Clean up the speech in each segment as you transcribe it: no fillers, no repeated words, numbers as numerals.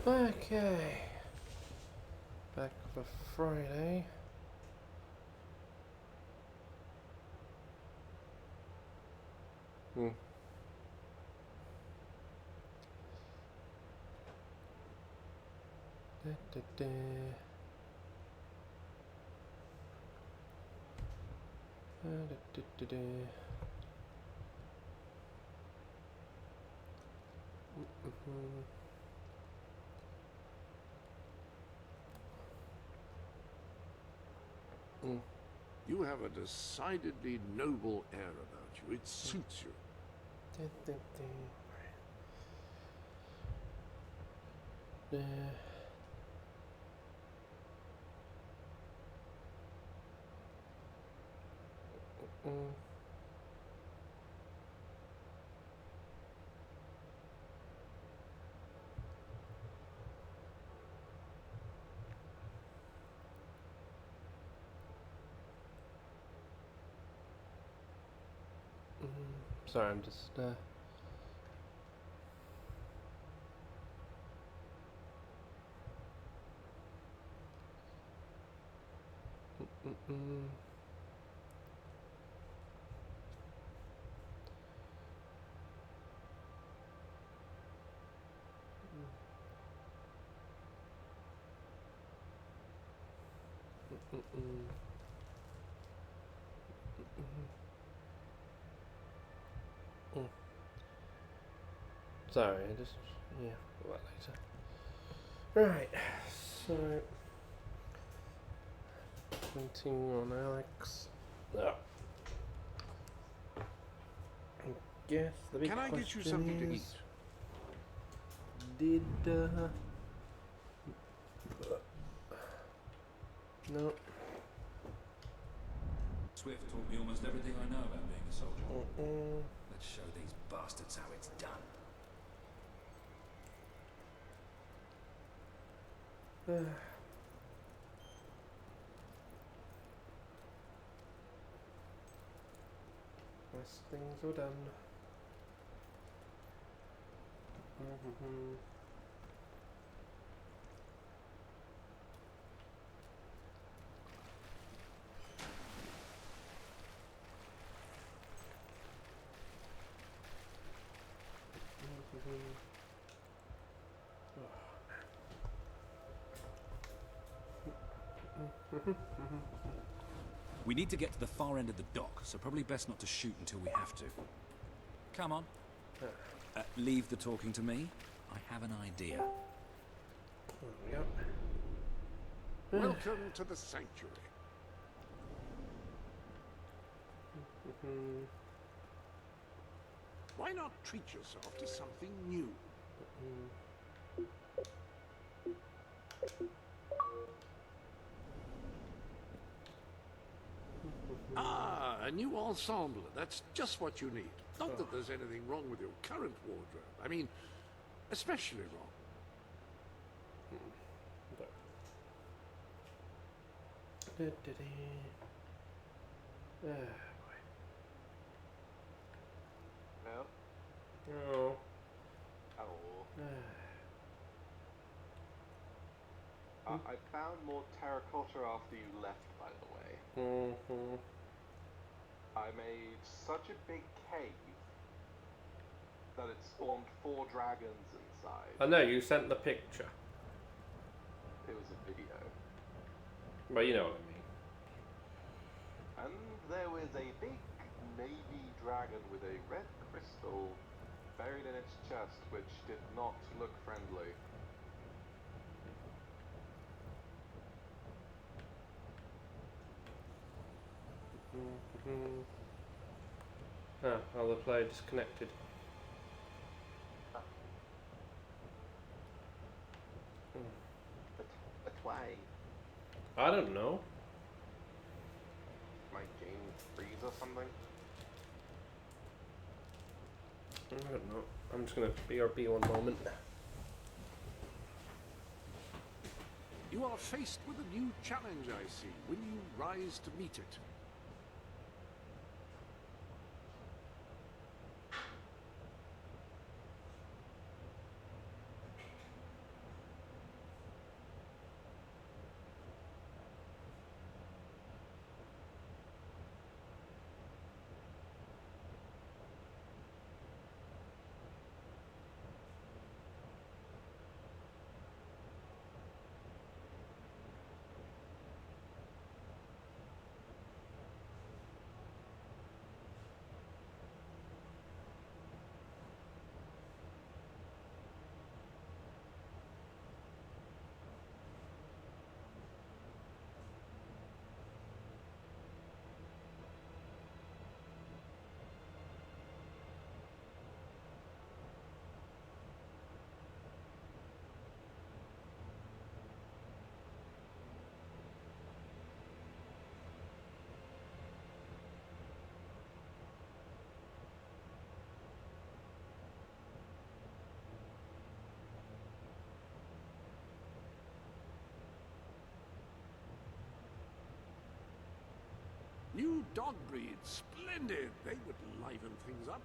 Okay. Back for Friday. Hmm. Da, da, da. Da, da, da, da. Mm-hmm. Mm. You have a decidedly noble air about you. It suits you. Da, da, da. Da. Mm. Sorry, I'm just mm. Mm. Mm. Sorry, I just yeah, a lot later. Right, so continue on Alex. Oh. I guess the big Can I get you something to question eat? is, did no. Swift taught me almost everything I know about being a soldier. Mm-mm. Let's show these bastards how it's done. Last things are done. Mm-hmm. We need to get to the far end of the dock, so probably best not to shoot until we have to. Come on. Leave the talking to me. I have an idea. There we go. Welcome to the sanctuary. Why not treat yourself to something new? Ah, a new ensemble. That's just what you need. Not that there's anything wrong with your current wardrobe. I mean, especially wrong. No? Oh. Oh. I found more terracotta after you left, by the way. Mm-hmm. I made such a big cave that it spawned 4 dragons inside. I know, you sent the picture. It was a video. But you know what I mean. And there was a big navy dragon with a red crystal buried in its chest, which did not look friendly. Other player disconnected. But why? I don't know. My game freeze or something? I don't know. I'm just gonna BRB one moment. You are faced with a new challenge, I see. Will you rise to meet it? new dog breed. Splendid. They would liven things up.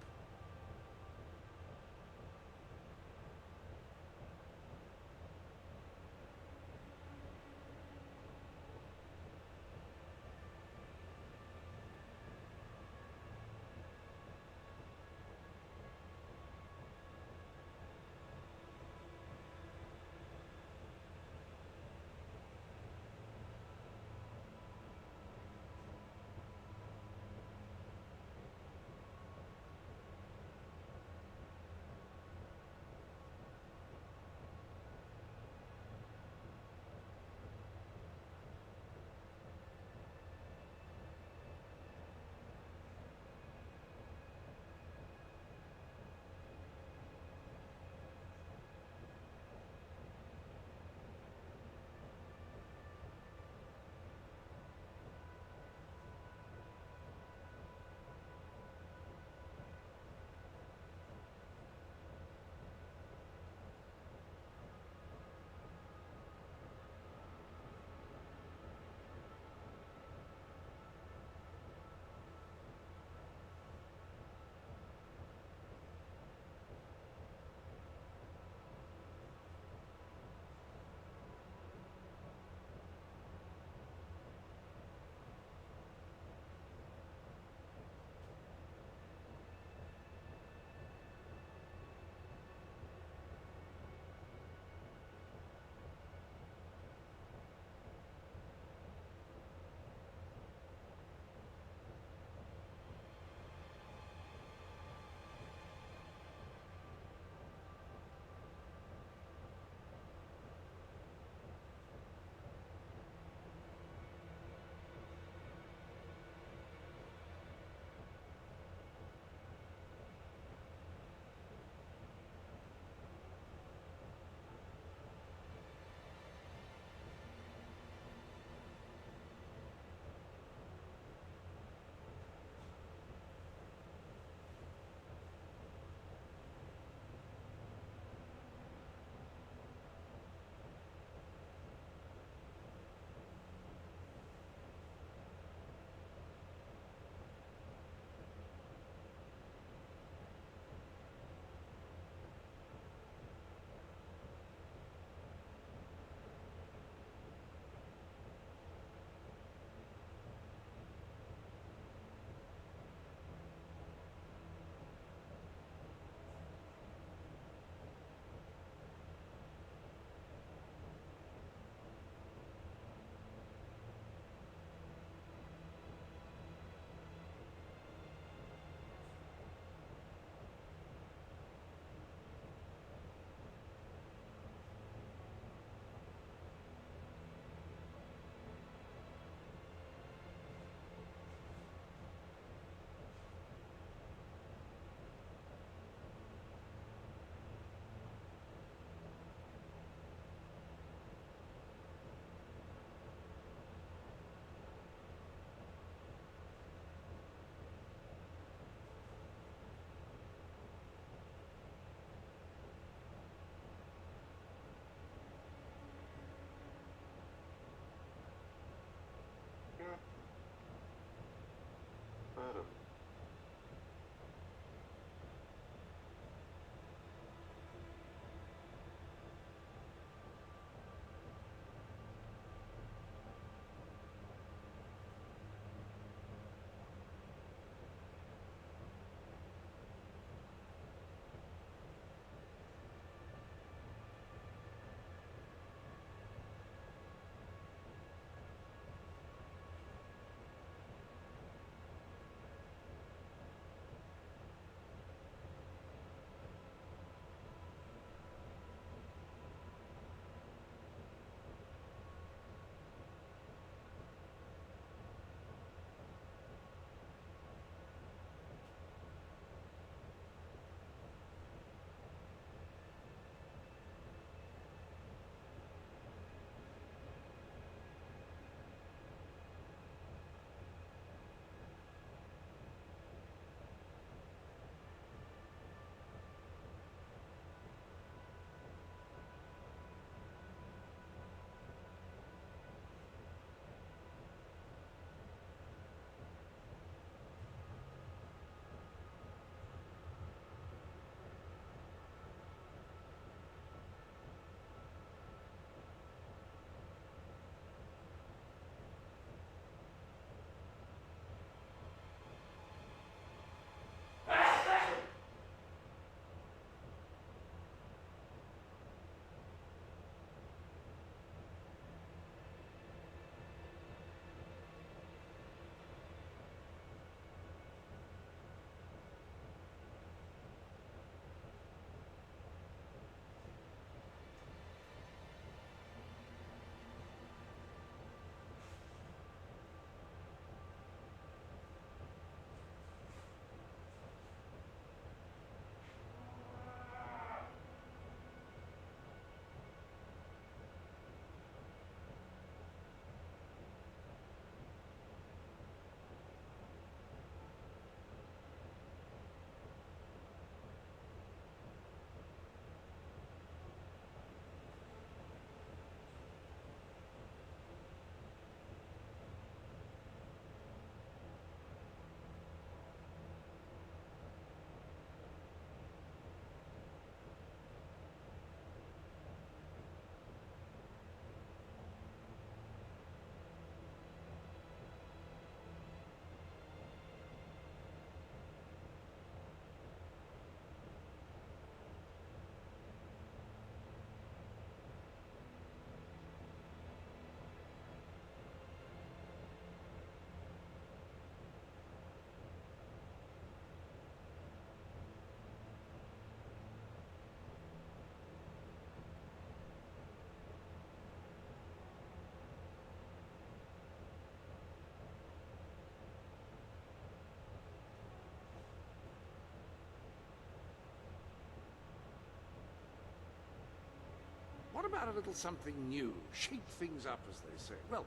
What about a little something new? Shake things up, as they say. Well,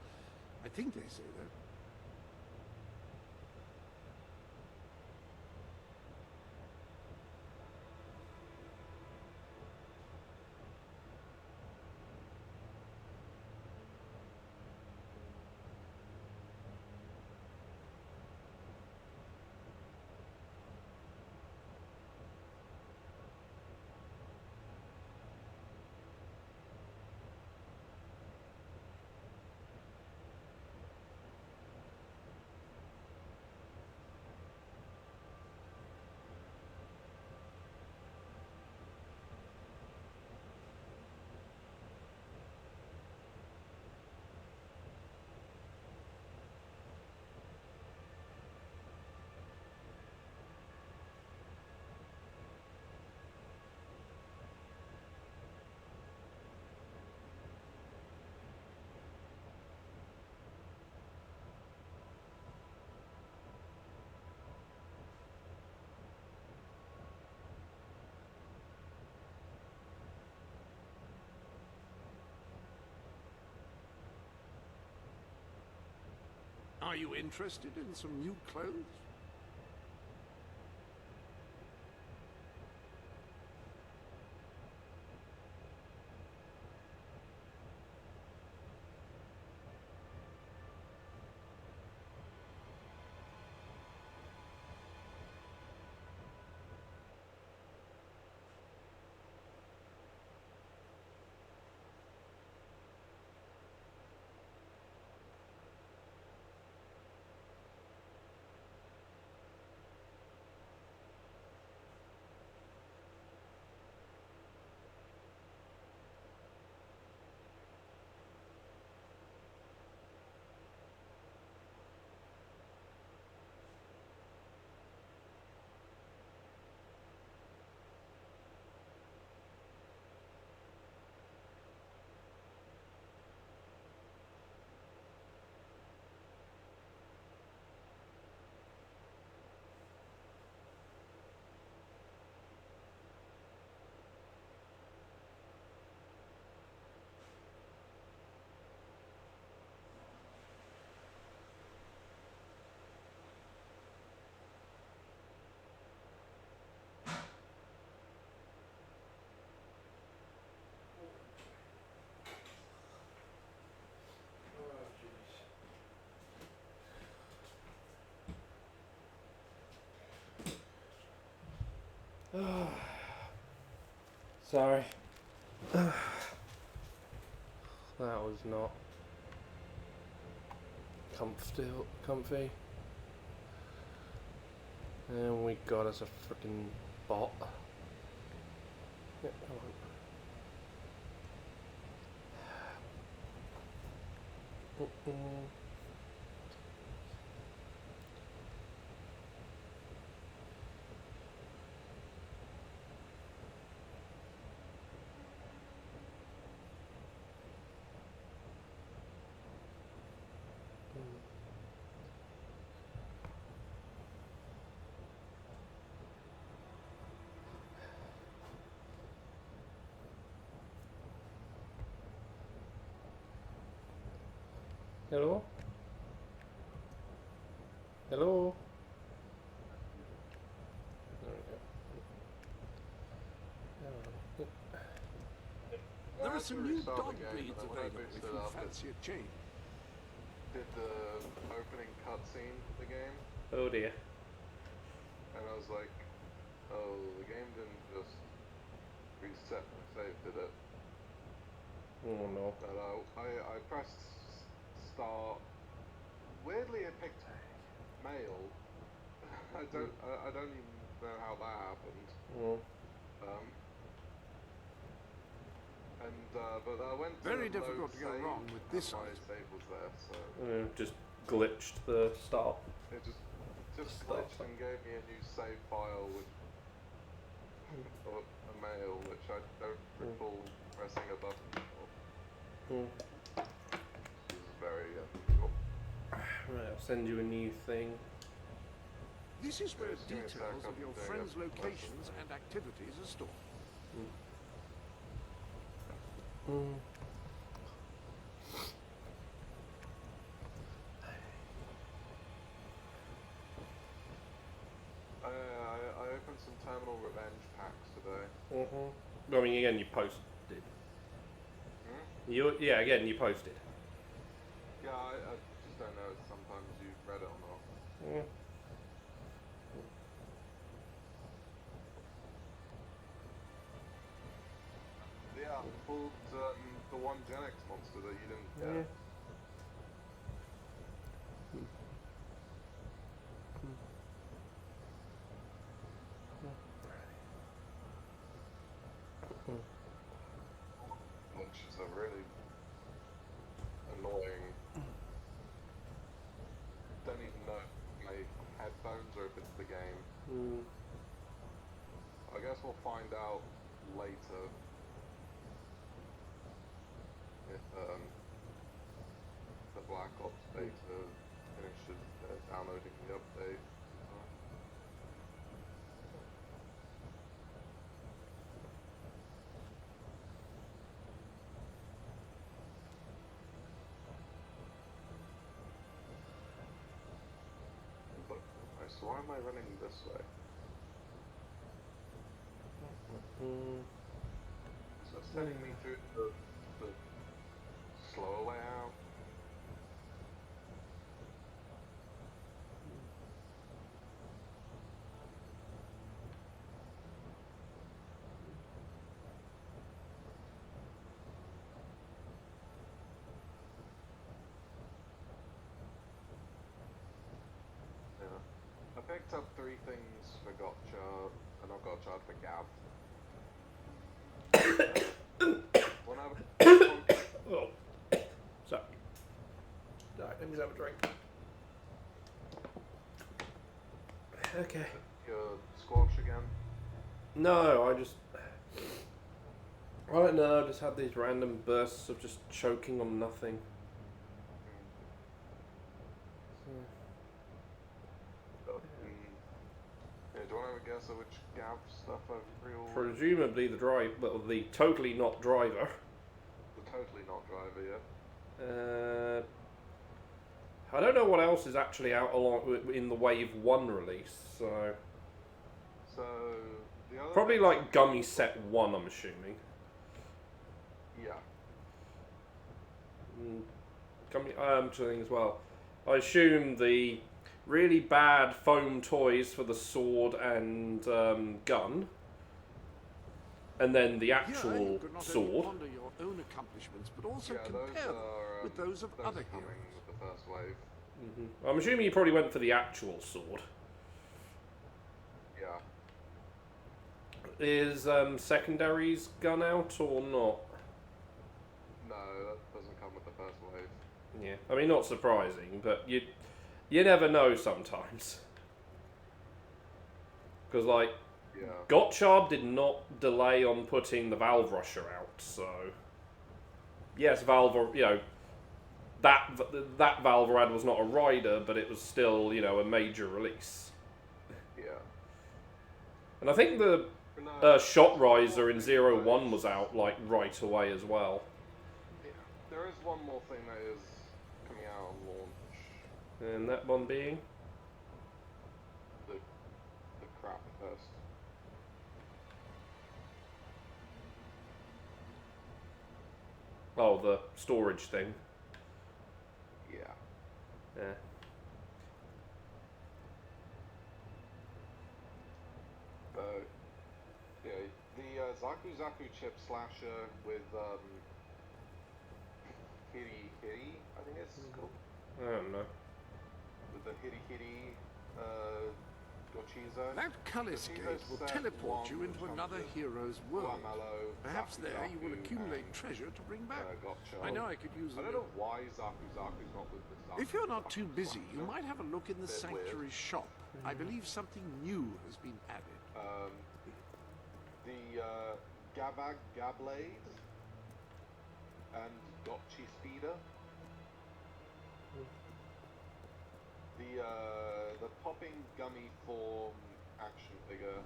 I think they say that. Are you interested in some new clothes? Sorry. That was not comfy. And we got us a freaking bot. Yeah, come on. Hello? Hello? There we go. There are some new dog game, breeds but then when I available if boosted you up, fancy a change. did the opening cutscene of the game, Oh dear. and I was like, oh, the game didn't just reset my save, did it? Oh no. But I pressed start. Weirdly, it picked male. I don't even know how that happened. Oh. But I went Very to difficult load to go save, wrong with this and my item. save was there, so Just glitched the start. it just Stop. glitched and gave me a new save file with a mail, which I don't recall pressing a button for. This is very unusual. Right, I'll send you a new thing. This is where Just give me a sec, details I'm of your doing friends' a lesson. locations and activities are stored. Mm. I opened some Terminal Revenge packs today. Mm-hmm. I mean, again, you posted. Hmm? Yeah, again, you posted. Yeah, I just don't know if sometimes you've read it or not. Mm. Yeah, I pulled the one Gen X monster that you didn't Yeah. get. Which is a really annoying. Don't even know if it's my headphones or if it's the game. Mm. I guess we'll find out later if the Black Ops beta finishes downloading the update. But so why am I running this way? Mm. So it's sending me through the slower way out. Yeah. I picked up 3 things for Gotcha, and not Gotcha, for Gav. One of Oh. Sorry. Right, let me just have a drink. Okay. your squash again. No, I don't know, I just had these random bursts of just choking on nothing. Yeah, do you want to have a guess at which Gav stuff I've pre-ordered? Presumably the drive, well, the totally not driver. The totally not driver, yeah. I don't know what else is actually out along in the Wave 1 release, so So the other probably things like that- Gummy Set 1, I'm assuming. Yeah. Gummy, something as well. I assume the really bad foam toys for the sword and gun, and then the Here, actual you can not only sword. ponder your own accomplishments, but also Yeah, those compare them are with those of other coming heroes. with the first wave. I'm assuming you probably went for the actual sword. Yeah. Is secondary's gun out or not? No, that doesn't come with the first wave. Yeah, I mean, not surprising, but you never know sometimes. Because, like, Yeah. Gotchard did not delay on putting the Valve Rusher out, so... Yes, Valve, that Valvorad was not a rider, but it was still, a major release. Yeah. And I think the No, Shot Riser in 01 was out, like, right away as well. yeah. There is one more thing that is coming out on launch. And that one being? The crap first. Oh, the storage thing. Yeah. Yeah. Yeah, the Zaku Zaku chip slasher with Hiri Hiri, I think it's called. I don't know. With the Hiri Hiri Gochizo. That Cullis gate will teleport you into another hero's world. Perhaps there you will accumulate treasure to bring back. Gotcha. I know I could use I a don't know why Zaku Zaku's not with the Zaku. If you're not too Zaku busy, you slasher. might have a look in the Bit weird. sanctuary shop. I believe something new has been added. The Gabag Gablade and Gotchi Speeder. The popping gummy form action figure.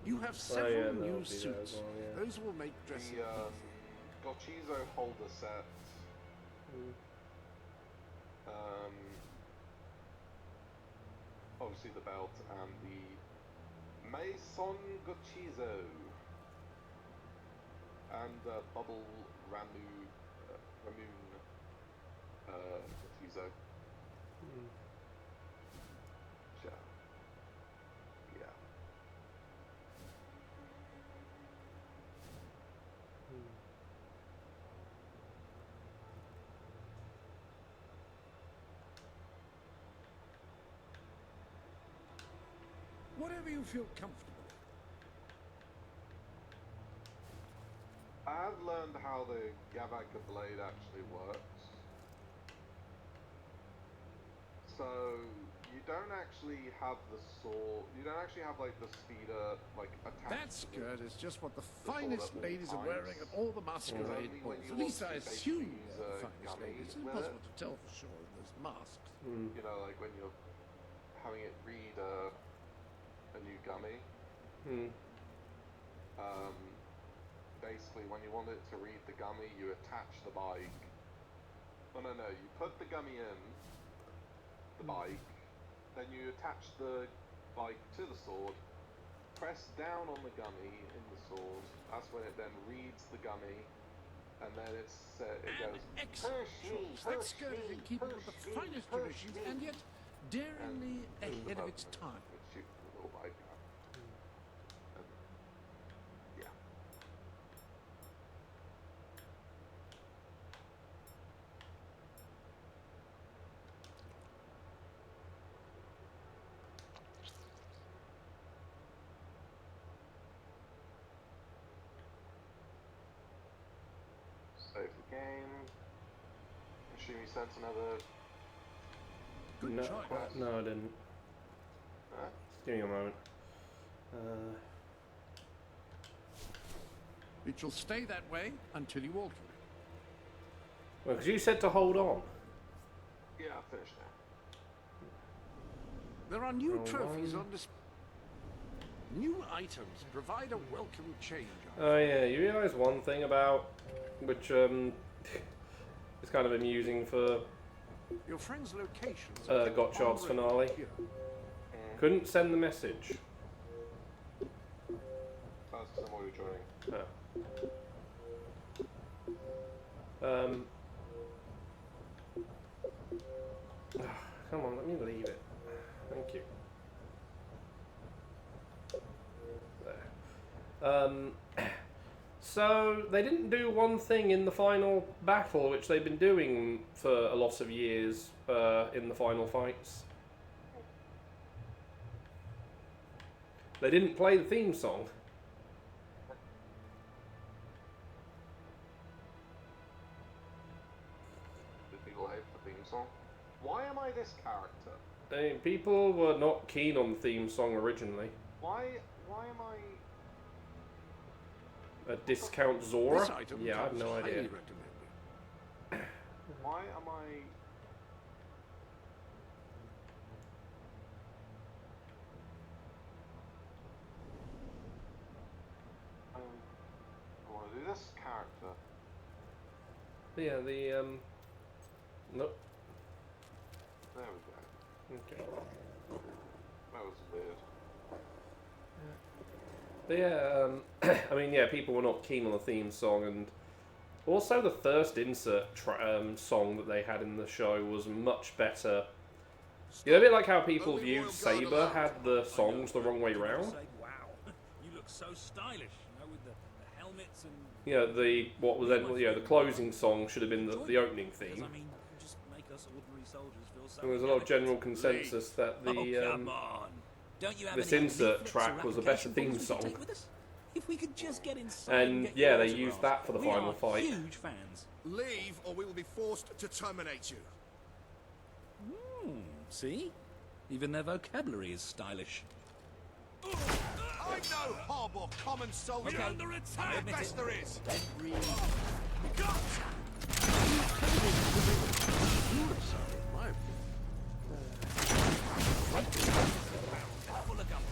You have several yeah, new that'll be there as suits. well, yeah. Those will make dressing The easy. Gochizo holder set. Obviously the belt and the Maison Gochizo and Bubble Ramoon Gochizo. Yeah. Whatever you feel comfortable. I've learned how the Yavaka blade actually works. So you don't actually have the sword. You don't actually have like the speeder like attached. That to skirt is just what the sword finest at all ladies are wearing at times. all the masquerade Only when balls. you At least want I to assume basically use they're the a finest gummy ladies. It's with impossible it. to tell for sure with those masks. You know, like when you're having it read a new gummy. Basically, when you want it to read the gummy, you attach the bike. Oh no, you put the gummy in the bike, then you attach the bike to the sword, press down on the gummy in the sword. That's when it then reads the gummy, and then it goes. Excellent "Push me, choice. That push skirt is in me, keeping with the push me, finest push traditions, me." and yet daringly And ahead of the its boatman time. would shoot the little bike out. And, yeah. Save the game. Assume you sent another. Good No, choice. no, I didn't. Huh? Give me a moment. It shall stay that way until you alter it. Well, because you said to hold on. Yeah, I finished now. There are new Roll trophies one. on display. New items provide a welcome change. Oh yeah, you realise one thing about which is kind of amusing for Your friend's locations Gottschalk's finale. Couldn't send the message. That's because I'm already joining. Come on, let me leave it. Thank you. There. So they didn't do one thing in the final battle, which they've been doing for a lot of years in the final fights. They didn't play the theme song. Did people hate the theme song? Why am I this character? I mean, people were not keen on the theme song originally. Why am I... A discount Zora? This item Yeah, I have comes no highly idea. recommended. Why am I... I want to do this character. Yeah, the nope. There we go. Okay. That was weird. But yeah, I mean, yeah, people were not keen on the theme song, and also the first insert song that they had in the show was much better. You know, a bit like how people viewed Saber had the songs the wrong way round. Wow, you look so stylish, you know, with the helmets and. You know, the closing song should have been the opening Because, theme. I mean, you just make us ordinary soldiers feel so. And there's a lot of general inadequate. consensus that Oh, the come on. Don't you have this any insert leaflets track or was a better application theme forms we could song. take with us? If we could just get inside And get yeah, your they used autographs. that for the We final are fight. Huge fans. Leave, or we will be forced to terminate you. See? Even their vocabulary is stylish. I know harbour common soldier. We're under attack. The best there is. My Full of gum.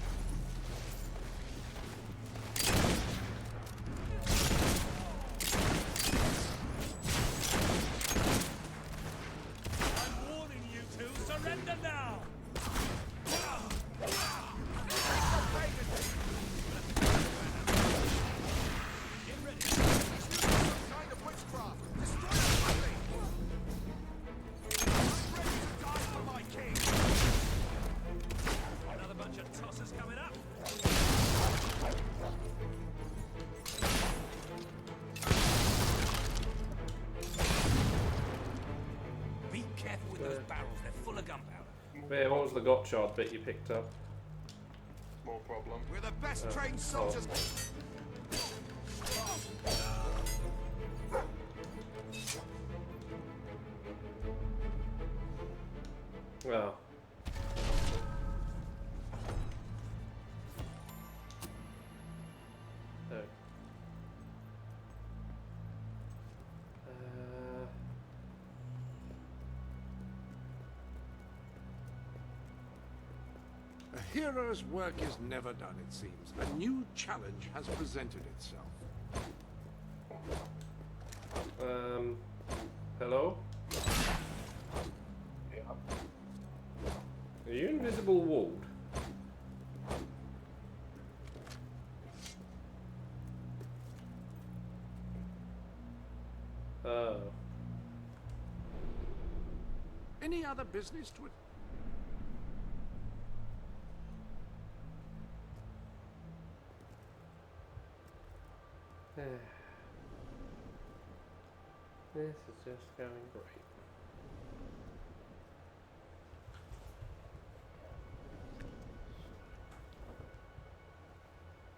Yeah, what was the Gotchard bit you picked up? Small problem. We're the best trained soldiers. Well. Oh. A hero's work is never done, it seems. A new challenge has presented itself. Hello? Yeah. Are you invisible walled? Oh. Any other business to it? This is just going great.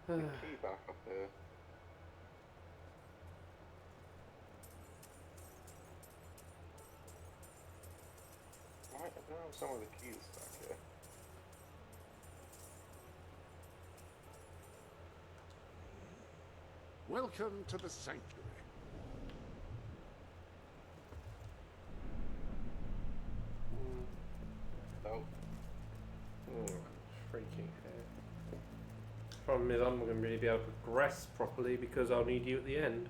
The key back up here. Right, I don't have some of the keys back here. Welcome to the sanctuary. No. Oh, freaking heck. Problem is, I'm not going to really be able to progress properly because I'll need you at the end.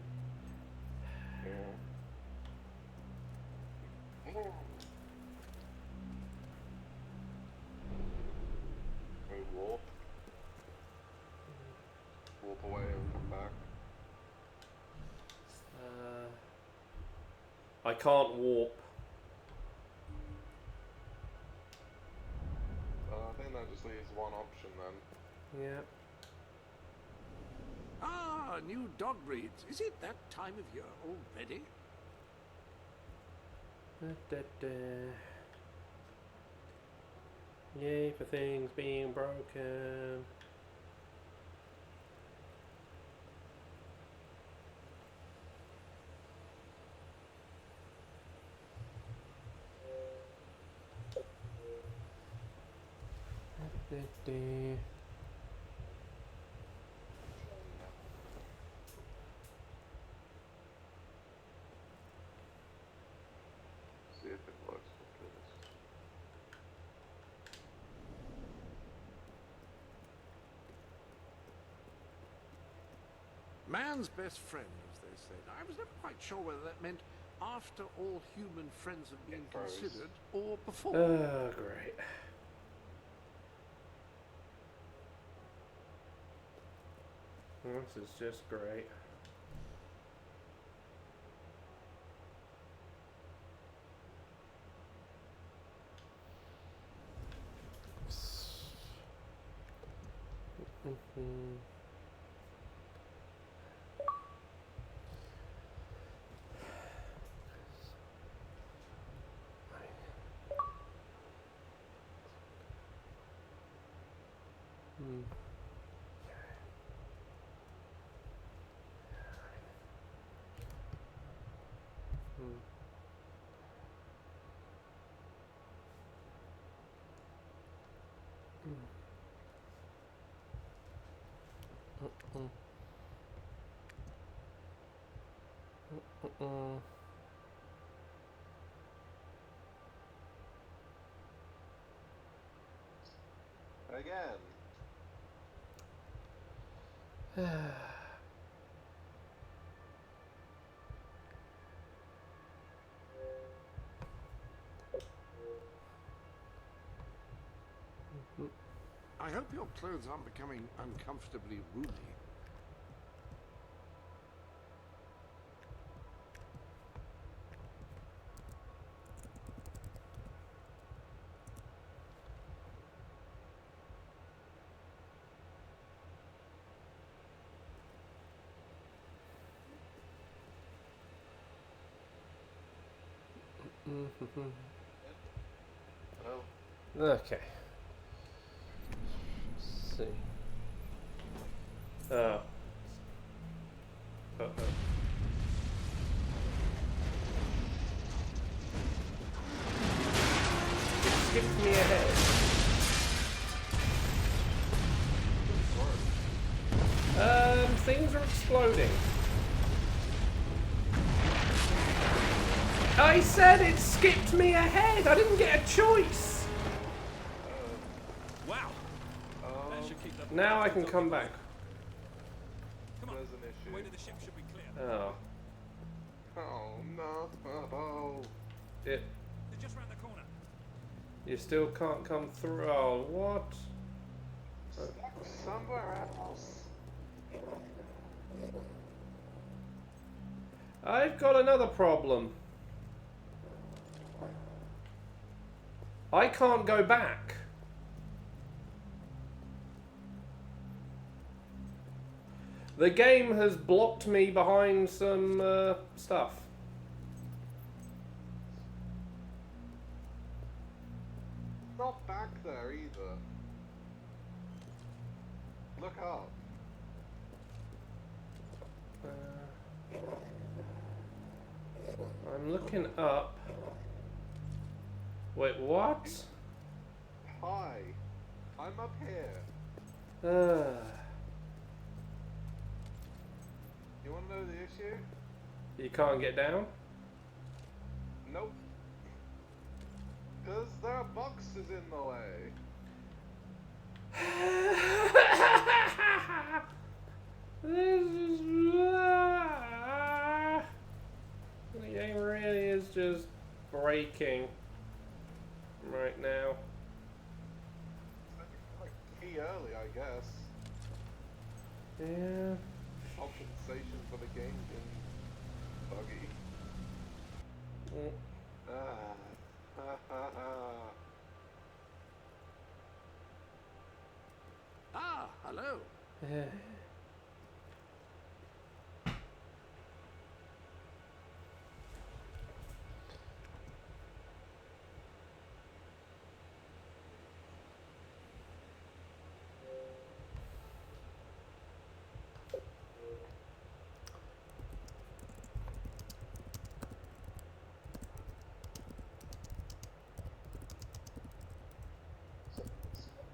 Yeah. Go warp. Warp away and come back. I can't warp. I think that just leaves one option then. Yeah. Ah, new dog breeds. Is it that time of year already? Yay for things being broken. See if it works with this. Man's best friend, as they said. I was never quite sure whether that meant after all human friends have been It froze. considered or before. Oh, great. This is just great. Again. I hope your clothes aren't becoming uncomfortably roomy. Well, Okay. Let's see. Oh. Uh-oh. It skipped me ahead. Things are exploding. I said it skipped me ahead. I didn't get a choice. Wow. That should keep the Now I can come back. Come on. There's an The issue. way to the ship should be clear. Oh. Oh no. Oh. It. They're just round the corner. You still can't come through. Oh, what? Somewhere else. I've got another problem. I can't go back. The game has blocked me behind some stuff. Not back there either. Look up. I'm looking up. Wait, what? Hi. I'm up here. You wanna know the issue? You can't get down? Nope. Because there are boxes in the way. This is... The game really is just breaking right now. Like key early, I guess. Yeah. Compensation for the game being buggy. Mm. Ah, hello.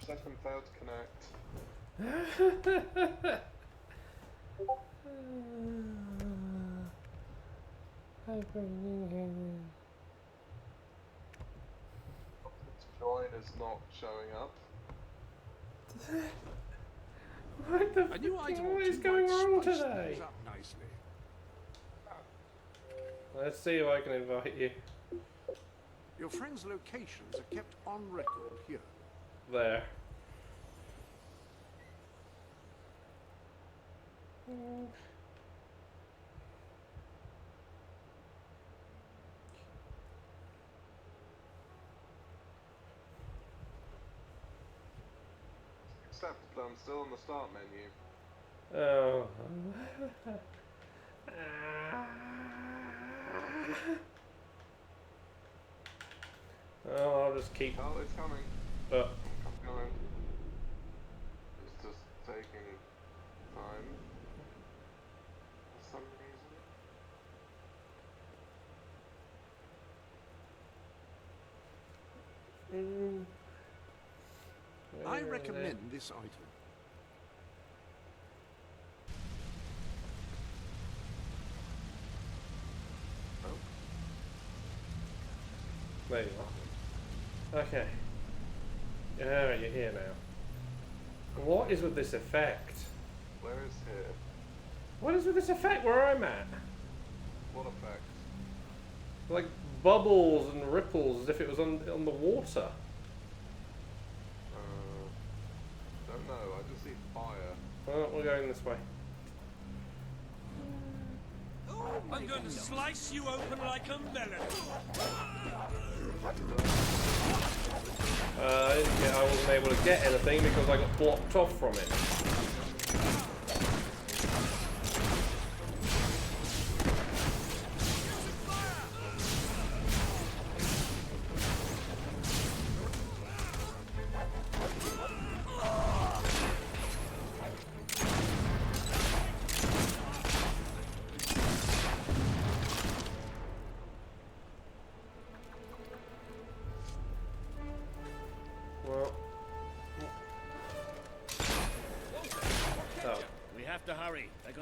Second failed to connect. Join is not showing up. What the A new item or what is two going might wrong spice today? things up nicely. Let's see if I can invite you. Your friends' locations are kept on record here. There. Accepted, I'm still in the start menu. Oh. Oh, I'll just keep. Oh, it's coming. Uh, I'm coming. It's just taking time. For some reason. I where is recommend it? this item. Oh, There you are. Okay. Alright, you're here now. What is with this effect? where is here? What is with this effect where I'm at? What effect? Like bubbles and ripples as if it was on the water. Don't know, I just see fire. Well, we're going this way. I'm going to slice you open like a melon. I wasn't able to get anything because I got blocked off from it.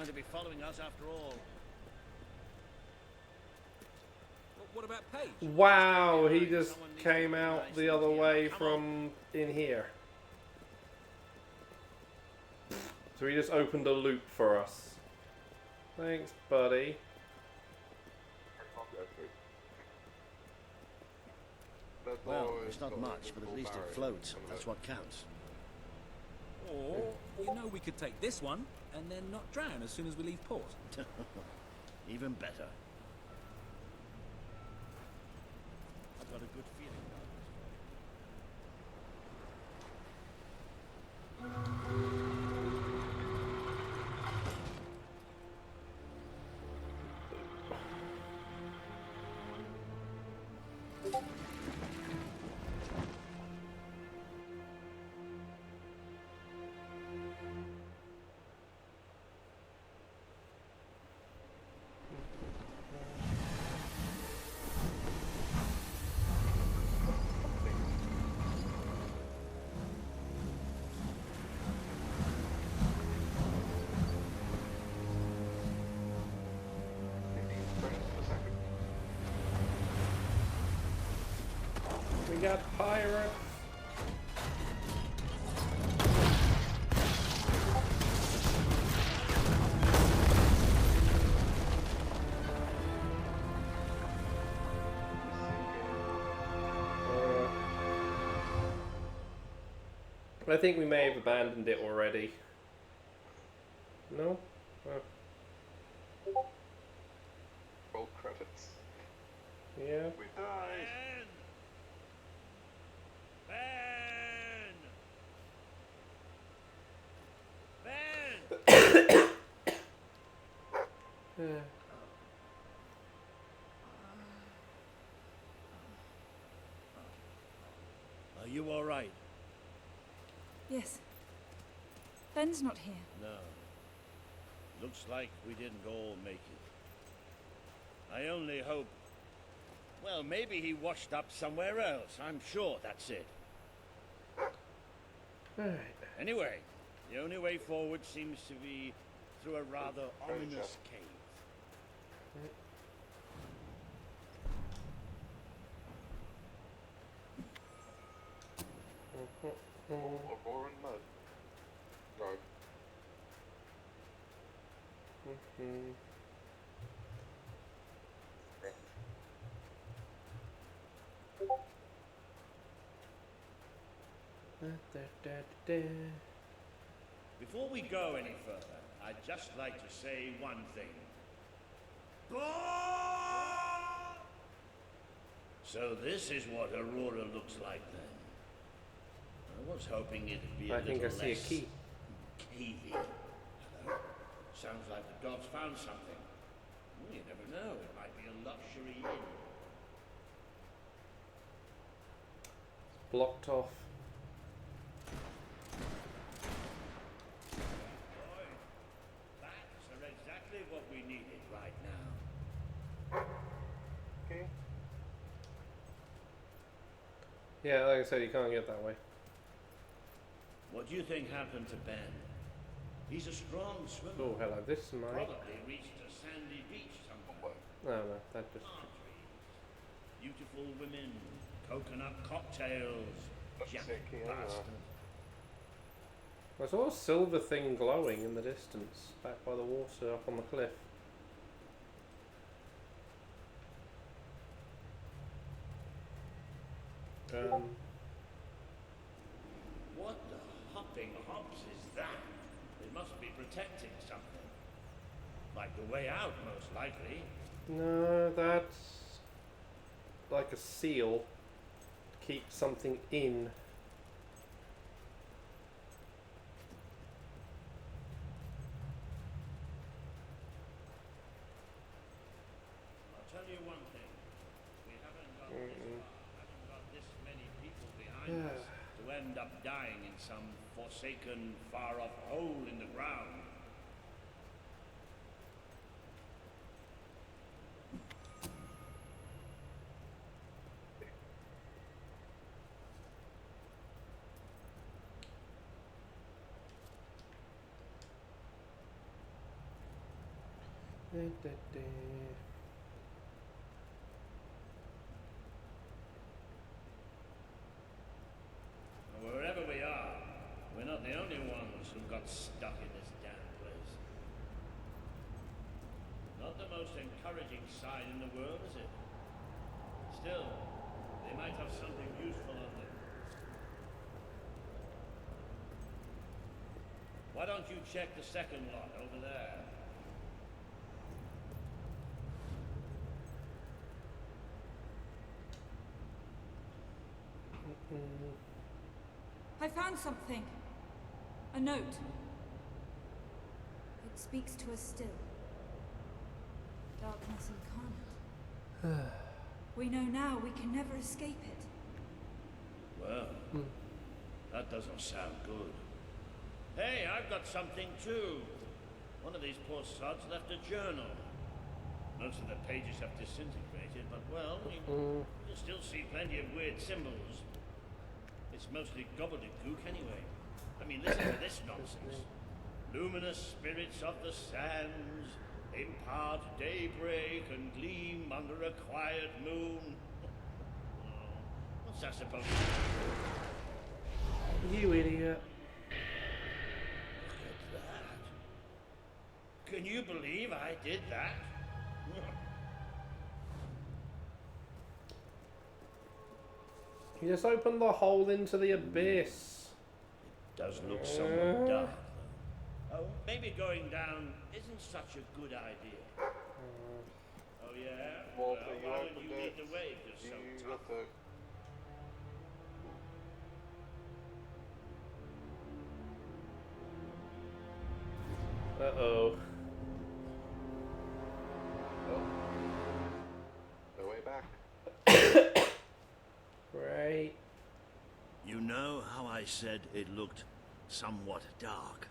going to be following us after all. What about Paige? Wow, he just came out the other way from in here. So he just opened a loop for us. Thanks, buddy. I'll go through. There's Well, always it's not got much, but at invisible least it barriers floats. coming That's out. what counts. Or, you know, we could take this one and then not drown as soon as we leave port. Even better. I've got a good feeling about We got pirates. I think we may have abandoned it already. No? Roll credits. Yeah. We died. Yeah. Are you all right? Yes. Ben's not here. No. Looks like we didn't all make it. I only hope... Well, maybe he washed up somewhere else. I'm sure that's it. Alright. Anyway, the only way forward seems to be through a rather ominous cave. Or in mud. No. Mhm. Before we go any further, I'd just like to say one thing. So this is what Aurora looks like then. I was hoping it'd be a I think I little see a less key. cavey. Hello? Sounds like the dogs found something. Well, you never know. It might be a luxury inn. Blocked off. Boy, bats are exactly what we needed right now. Okay. Yeah, like I said, you can't get that way. What do you think happened to Ben? He's a strong swimmer. Oh, hello. This might. Probably reached a sandy beach somewhere. No, that just. Palm trees, beautiful women, coconut cocktails. Jack sick, yeah. bastard. I saw a silver thing glowing in the distance, back by the water, up on the cliff. What the hopping hops is that? It must be protecting something. Like the way out, most likely. No, that's like a seal to keep something in. I'll tell you one thing. We haven't got this many people behind us to end up dying in some forsaken, far-off hole in the ground. Wherever we are, we're not the only ones who got stuck in this damn place. Not the most encouraging sight in the world, is it? Still, they might have something useful on them. Why don't you check the second lot over there? I found something. A note. It speaks to us still. Darkness incarnate. We know now we can never escape it. Well, that doesn't sound good. Hey, I've got something too. One of these poor sods left a journal. Most of the pages have disintegrated, but well, you'll still see plenty of weird symbols. It's mostly gobbledygook anyway. I mean, listen to this nonsense. Luminous spirits of the sands impart daybreak and gleam under a quiet moon. Oh, what's that supposed to be? You idiot. Look at that. Can you believe I did that? You just opened the hole into the abyss. Does look somewhat dark, though. Oh, maybe going down isn't such a good idea. Oh, yeah? Walter, Well, you why don't opened you it. lead the way, if you're You so got tough? the... Uh-oh. Oh. The way back. Right. You know how I said it looked somewhat dark?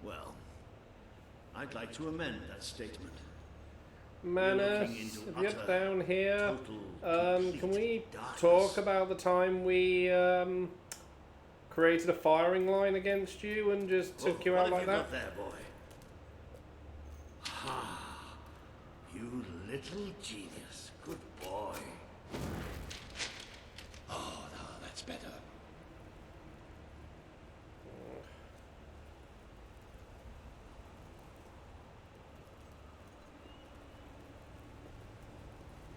Well, I'd like to amend that statement. Manus, looking into if you're utter, down here, total, can we complete darkness. talk about the time we created a firing line against you and just took you out what like have that? you got there, boy? Ah, you little genius. Good boy. Oh, no, that's better.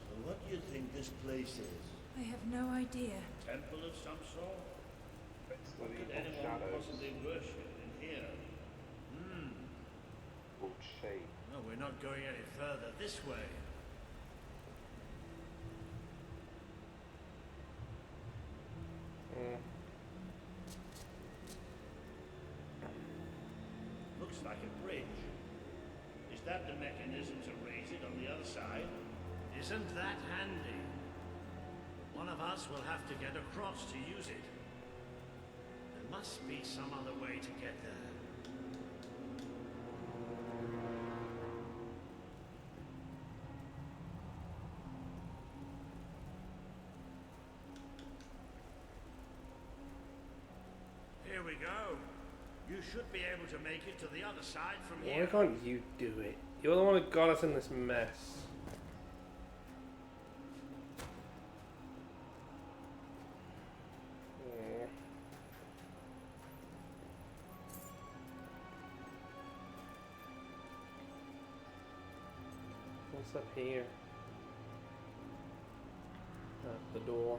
So what do you think this place is? I have no idea. Temple of some sort? It's the What could evil anyone shadows. possibly worship in here? Called shade. No, we're not going any further this way. Looks like a bridge. Is that the mechanism to raise it on the other side? Isn't that handy? One of us will have to get across to use it. There must be some other way to get there. Here we go. You should be able to make it to the other side from Why here. can't you do it? You're the one who got us in this mess. What's up here? The door.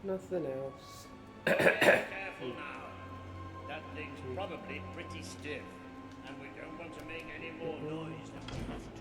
Nothing else. Careful now. That thing's probably pretty stiff, and we don't want to make any more noise than we have to.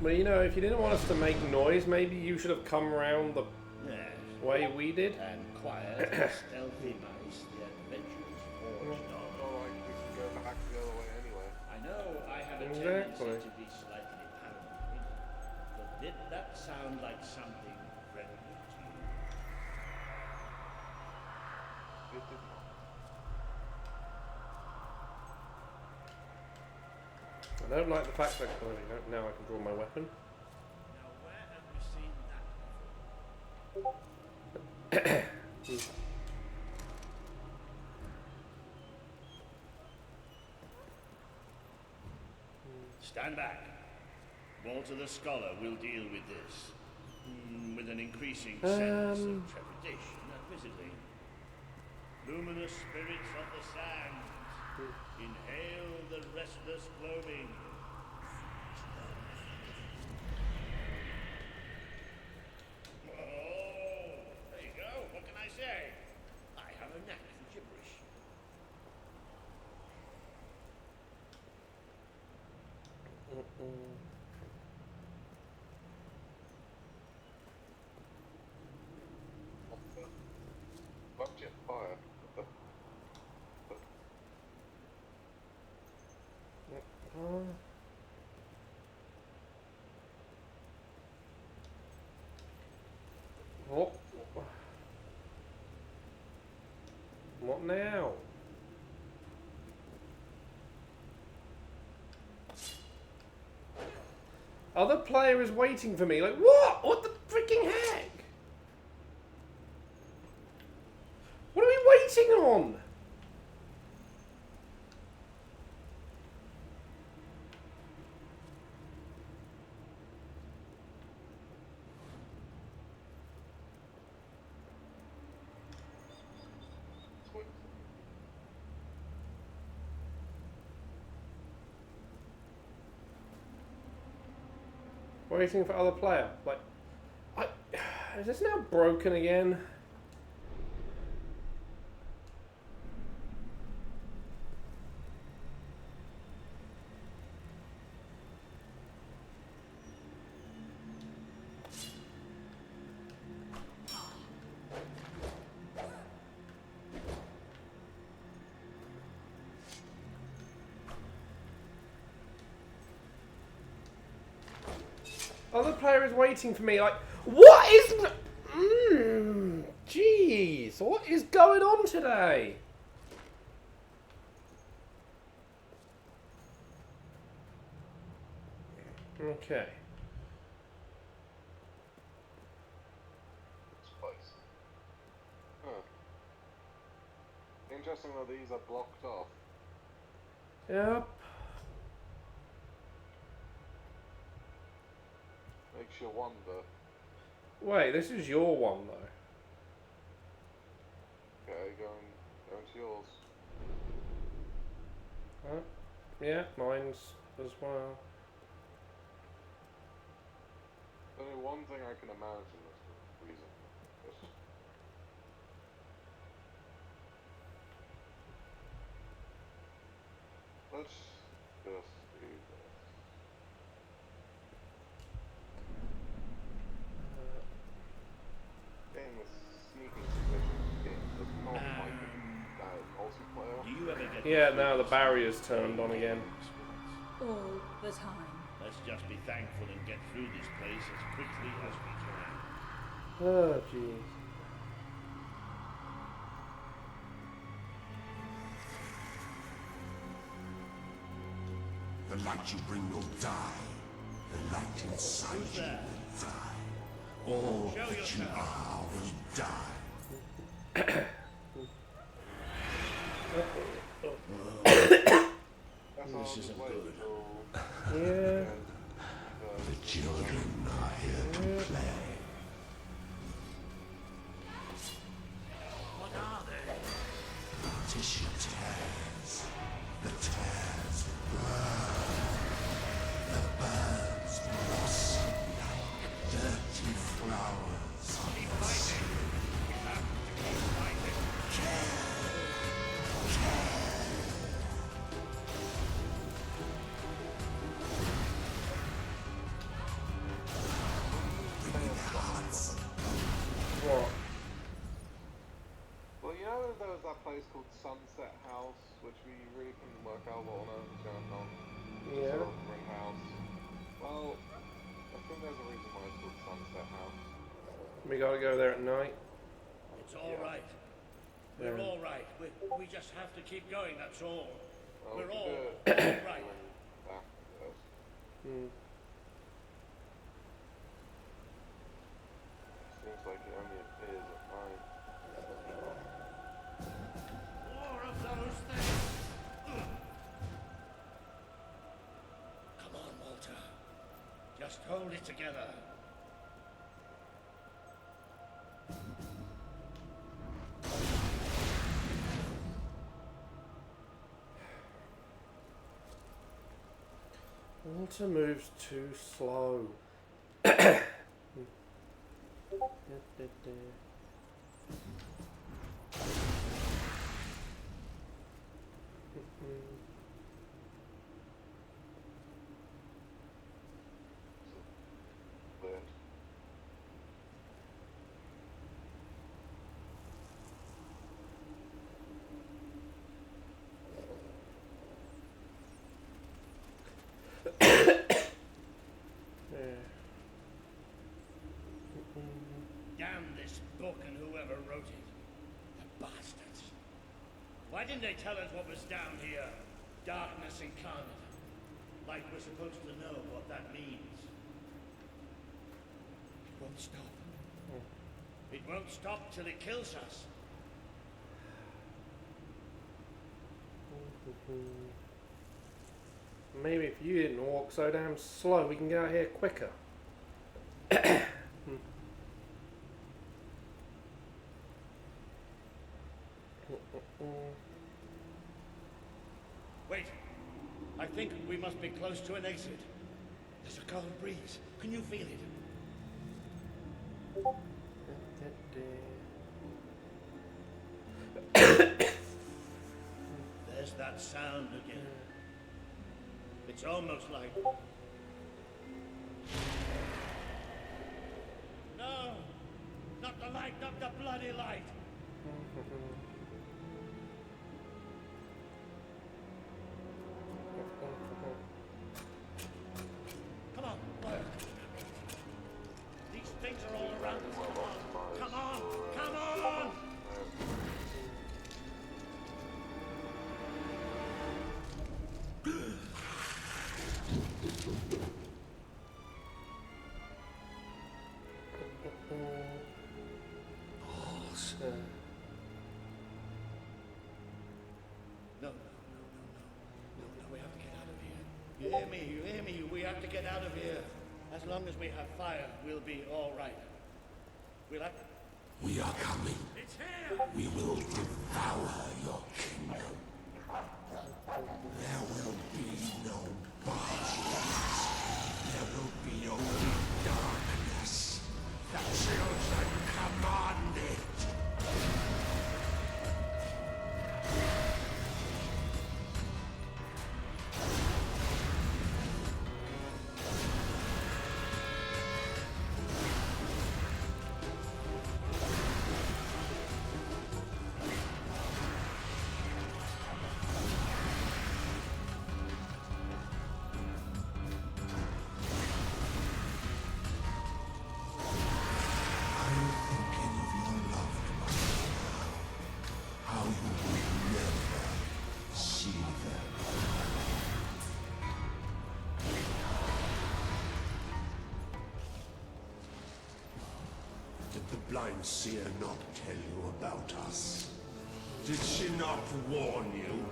Well, you know, if you didn't want us to make noise, maybe you should have come around the Yes. way we did. And quiet and stealthy mice, the adventurers forged on. Alright, we can go back the other way anyway. I know I have a Exactly. tendency to be slightly paranoid, but did that sound like something friendly to you? It did not. I don't like the fact that now I can draw my weapon. Now, where have we seen that before? Stand back. Walter the Scholar will deal with this. With an increasing sense of trepidation, admittedly. Luminous spirits of the sands, inhale the restless gloaming. Oh, there you go. What can I say? I have a knack for gibberish. Budget fire. What now? Other player is waiting for me. Like, what? What the freaking heck? What are we waiting on? Waiting for other player. Like, is this now broken again? Other player is waiting for me. Like, what is? Jeez, what is going on today? Okay. This place. Huh. Interesting that these are blocked off. Yep. Makes you wonder. Wait, this is your one though. Okay, going to yours. Huh? Yeah, mine's as well. Only one thing I can imagine is the reason. Let's just do this. Game with sneaking positions game does not like multiplayer. Do you ever get Yeah, now the barrier's turned on again. All the time. Let's just be thankful and get through this place as quickly as we can. Oh, jeez. The light you bring will die. The light inside Who's you there? will die. All Show that you yourself. are will die. This isn't good. Yeah. The children are here to play. What are they? Tissue tears. The tears burn. The birds blossom like dirty flowers. Keep fighting. We have to keep fighting. What? Well, you know there was that place called Sunset House, which we really couldn't work out what on earth was going on. Yeah. Sort of ring house. Well, I think there's a reason why it's called Sunset House. We gotta go there at night. It's all Yeah. right. We're Yeah. all right. We just have to keep going, that's all. Well, We're we all could do it right. back Seems like it only appears at night. More of those things. Come on, Walter. Just hold it together. Walter moves too slow. Weird. Damn this book and whoever wrote it. The bastards. Why didn't they tell us what was down here? Darkness incarnate. Like we're supposed to know what that means. It won't stop. It won't stop till it kills us. Maybe if you didn't walk so damn slow, we can get out here quicker. Wait. I think we must be close to an exit. There's a cold breeze. Can you feel it? There's that sound again. It's almost like... No! Not the light, not the bloody light! Come on, Blair. These things are all around us. Come on! Come on! No, we have to get out of here. You hear me? We have to get out of here. As long as we have fire, we'll be all right. We'll have... We are coming. It's here! We will devour your kingdom. There will be no bodies. There will be only darkness. The children command it. Did the blind seer not tell you about us? Did she not warn you?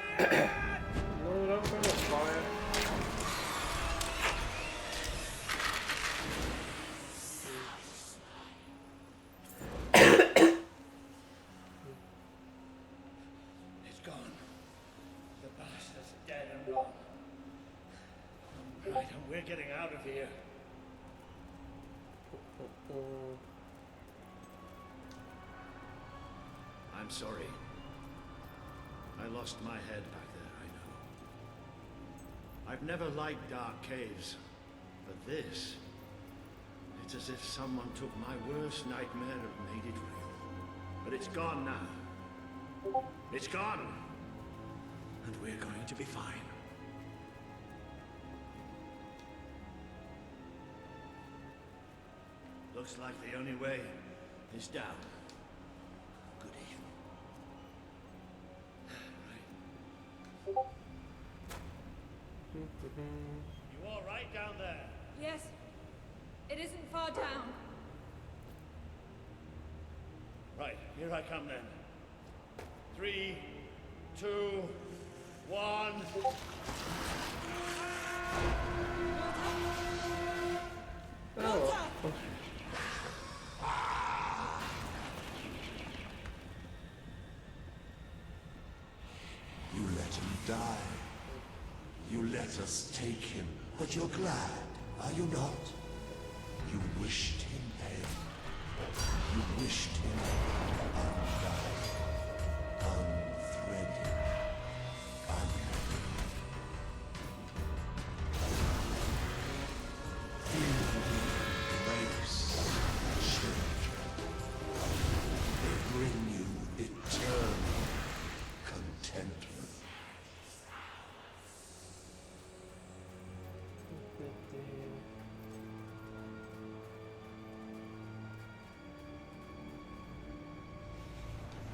No, don't bring up fire. It's gone. The bastard's dead and gone. Right, and we're getting out of here. I'm sorry. I lost my head back there, I know. I've never liked dark caves, but this... It's as if someone took my worst nightmare and made it real. But it's gone now. It's gone! And we're going to be fine. Looks like the only way is down. Good evening. Right. You all right down there? Yes. It isn't far down. Right, here I come then. 3, 2, 1. Walter! You let him die. You let us take him, but you're glad, are you not? You wished him dead. You wished him undying, unthreaded, unhappy. Embrace children. They bring you eternal contentment.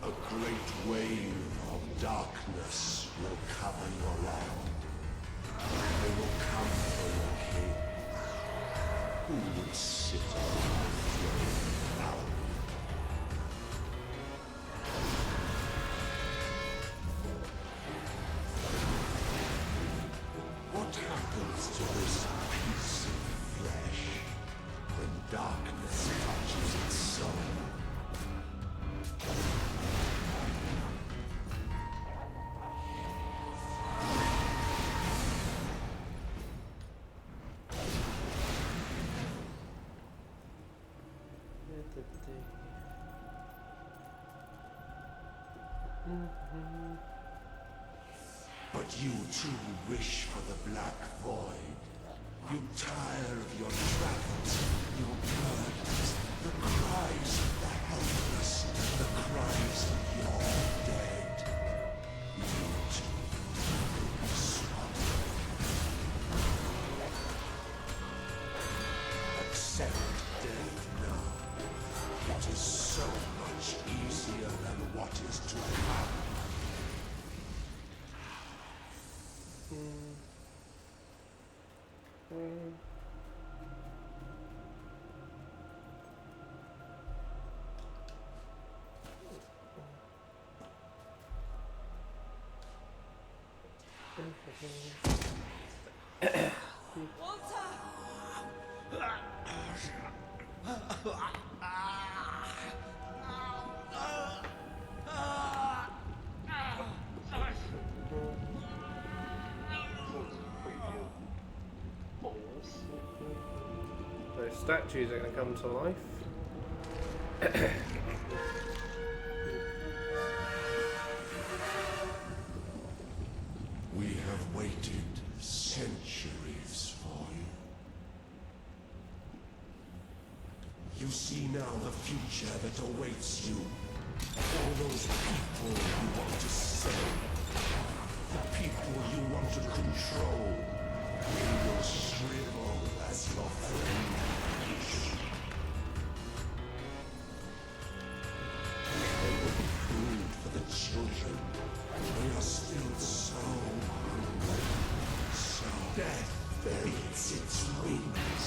A great wave of darkness will cover your land. They will come for your king. Who would sit on the throne now? What happens to this piece of flesh when darkness touches its soul? But you too wish for the Black Void. You tire of your travels, your burdens, the cries of the helpless, the cries of your dead. You too will be swallowed. Accept death now. It is so much easier than what is to come. Walter! Those statues are going to come to life. We have waited centuries for you. You see now the future that awaits you. All those people you want to save. The people you want to control. They will shrivel as your friends. They will be food for the children. They are still so hungry. So death beats its wings.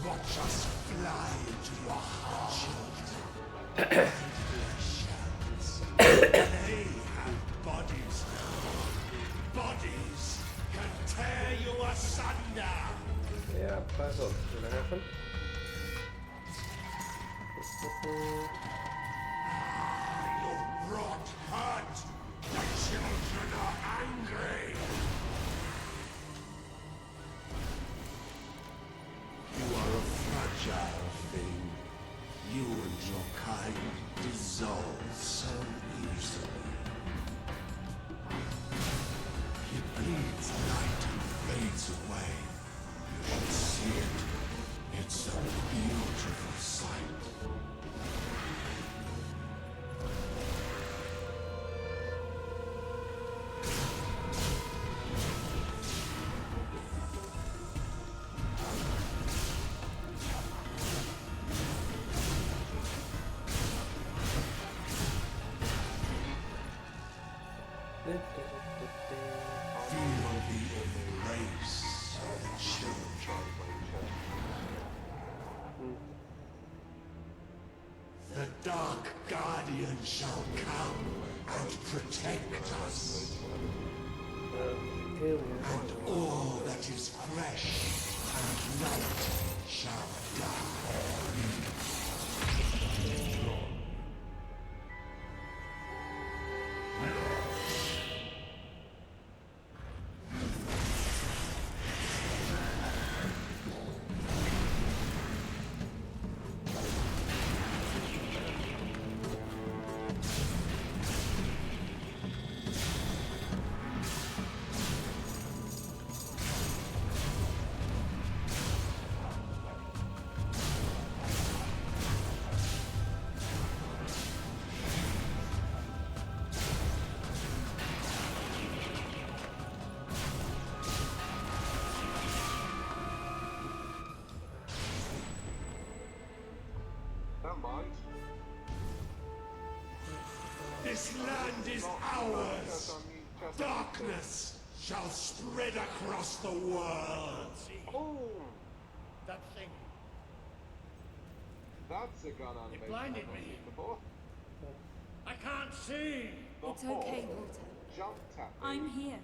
Watch us fly into your heart, children. They have bodies now. Bodies can tear you asunder. Yeah, that's what's going to happen. You've brought hurt. The children are angry. You are a fragile thing. You and your kind dissolve so easily. It bleeds light and fades away. You should see it. Feel the embrace of the children. The Dark Guardian shall come and protect us. And all that is fresh and light shall die. Never mind. This land is ours. Darkness shall spread across the world. Oh, That thing. that's a gun animation blinded I've not me. seen before. I can't see. The It's okay, hawk Walter. jumped at me. I'm here.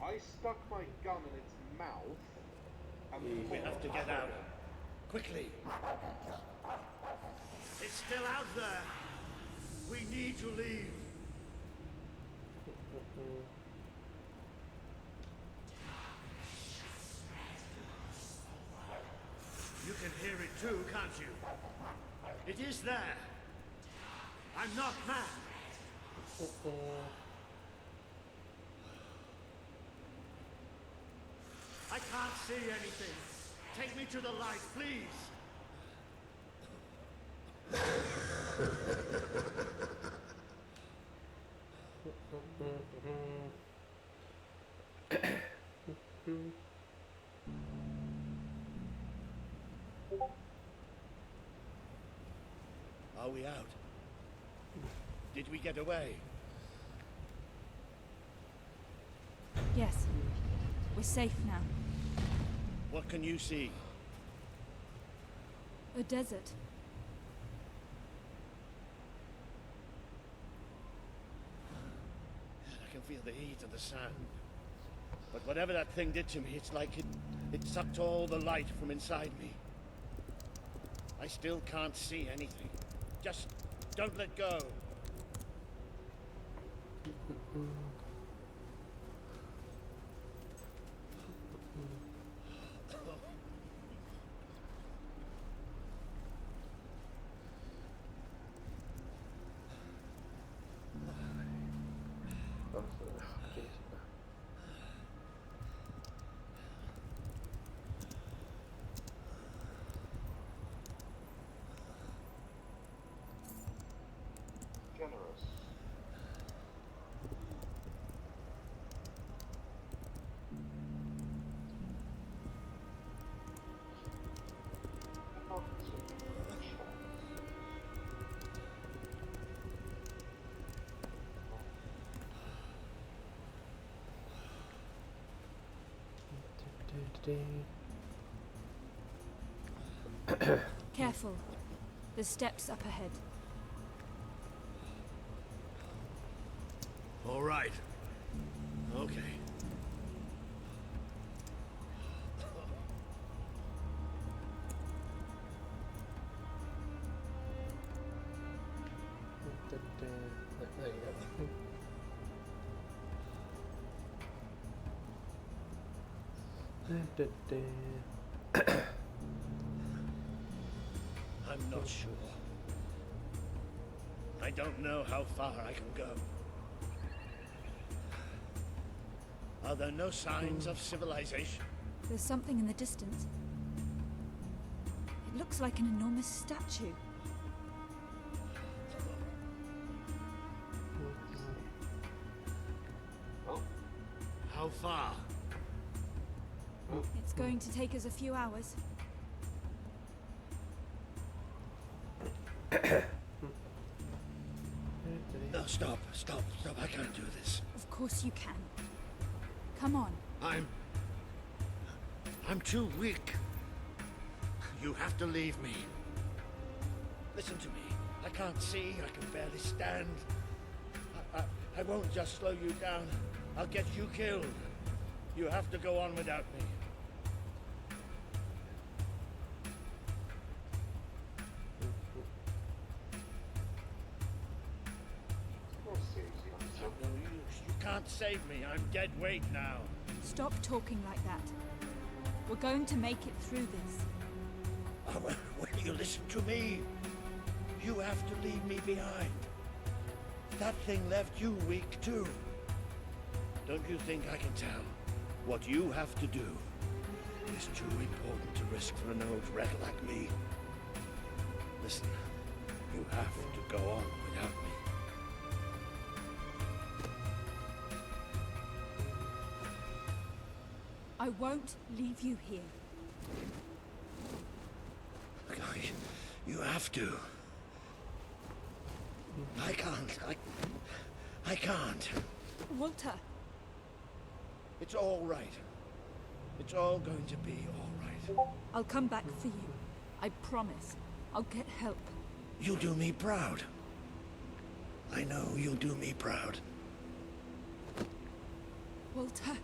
I stuck my gun in its mouth. And the We have to hawk get shot out. it. Quickly. It's still out there. We need to leave. You can hear it too, can't you? It is there. I'm not mad. I can't see anything. Take me to the light, please. Are we out? Did we get away? Yes. We're safe now. What can you see? A desert. I can feel the heat of the sand. But whatever that thing did to me, it's like it sucked all the light from inside me. I still can't see anything. Just don't let go. Generous. Not too much. Careful. There's steps up ahead. All right. Okay. There you go. I'm not sure. I don't know how far I can go. Are there no signs of civilization? There's something in the distance. It looks like an enormous statue. Oh, How far? It's going to take us a few hours. No, stop. I can't do this. Of course you can. Come on. I'm too weak. You have to leave me. Listen to me. I can't see. I can barely stand. I won't just slow you down. I'll get you killed. You have to go on without me. No use. You can't save me. I'm dead weight now. Stop talking like that. We're going to make it through this. Oh, will you listen to me? You have to leave me behind. That thing left you weak too. Don't you think I can tell? What you have to do is too important to risk for an old wreck like me. Listen, you have to go on without me. I won't leave you here. You have to. I can't. I can't. Walter! It's all right. It's all going to be all right. I'll come back for you. I promise. I'll get help. You do me proud. I know you'll do me proud. Walter.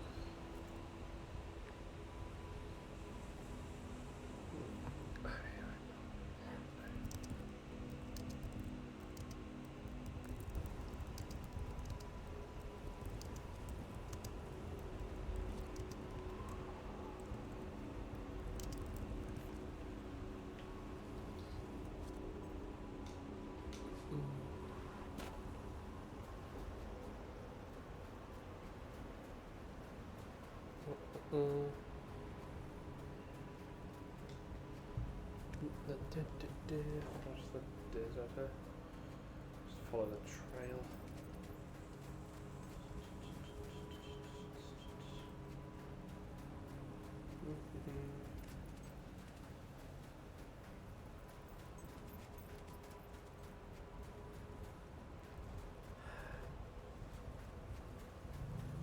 Just follow the trail.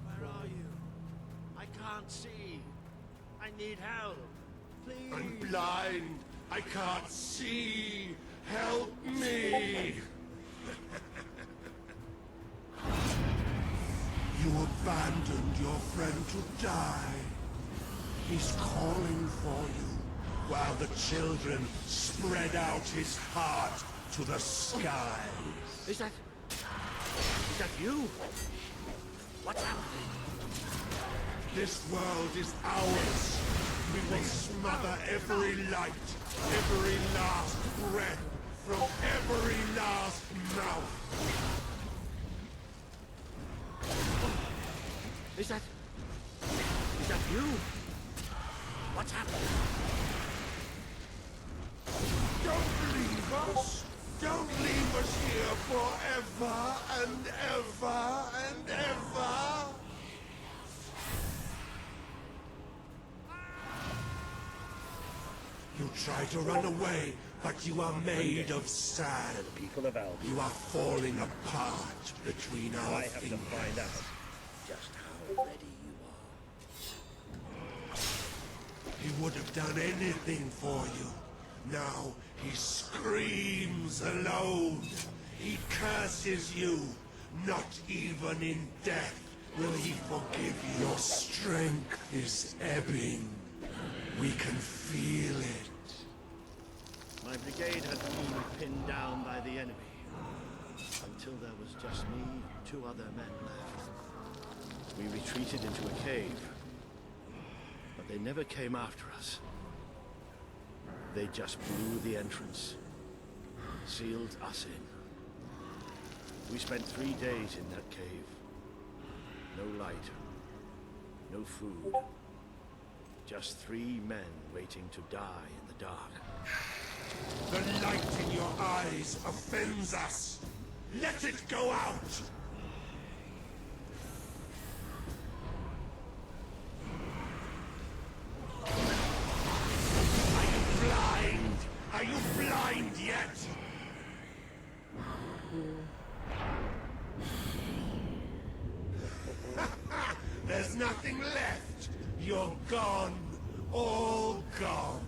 Where are you? I can't see. I need help. Please. I'm blind. I can't see. Help me. You abandoned your friend to die. He's calling for you, while the children spread out his heart to the skies. Is that you? What's happening? This world is ours. We will smother every light, every last breath, from every last mouth. Is that you? What's happening? Don't leave us! Don't leave us here forever and ever and ever! You try to run away, but you are made of sand. People of Albion. You are falling apart between our I have to fingers. find out just how ready you are. He would have done anything for you. Now he screams alone. He curses you. Not even in death will he forgive you. Your strength is ebbing. We can feel it. My brigade had been pinned down by the enemy, until there was just me and 2 other men left. We retreated into a cave, but they never came after us. They just blew the entrance, sealed us in. We spent 3 days in that cave. No light, no food. Just 3 men waiting to die in the dark. The light in your eyes offends us. Let it go out! Are you blind? Are you blind yet? There's nothing left. You're gone. All gone.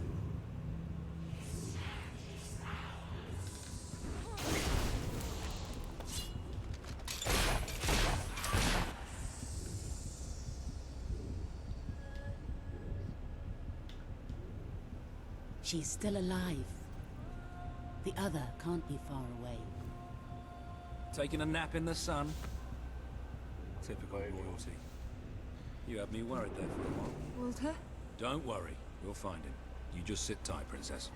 She's still alive. The other can't be far away. Taking a nap in the sun? Typical royalty. You had me worried there for a while. Walter? Don't worry, we'll find him. You just sit tight, Princess.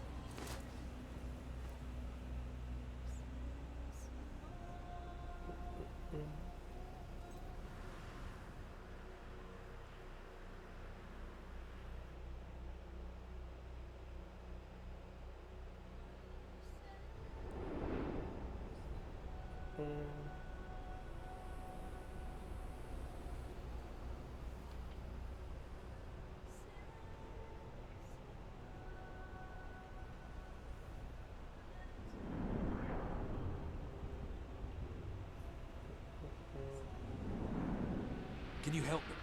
Can you help them?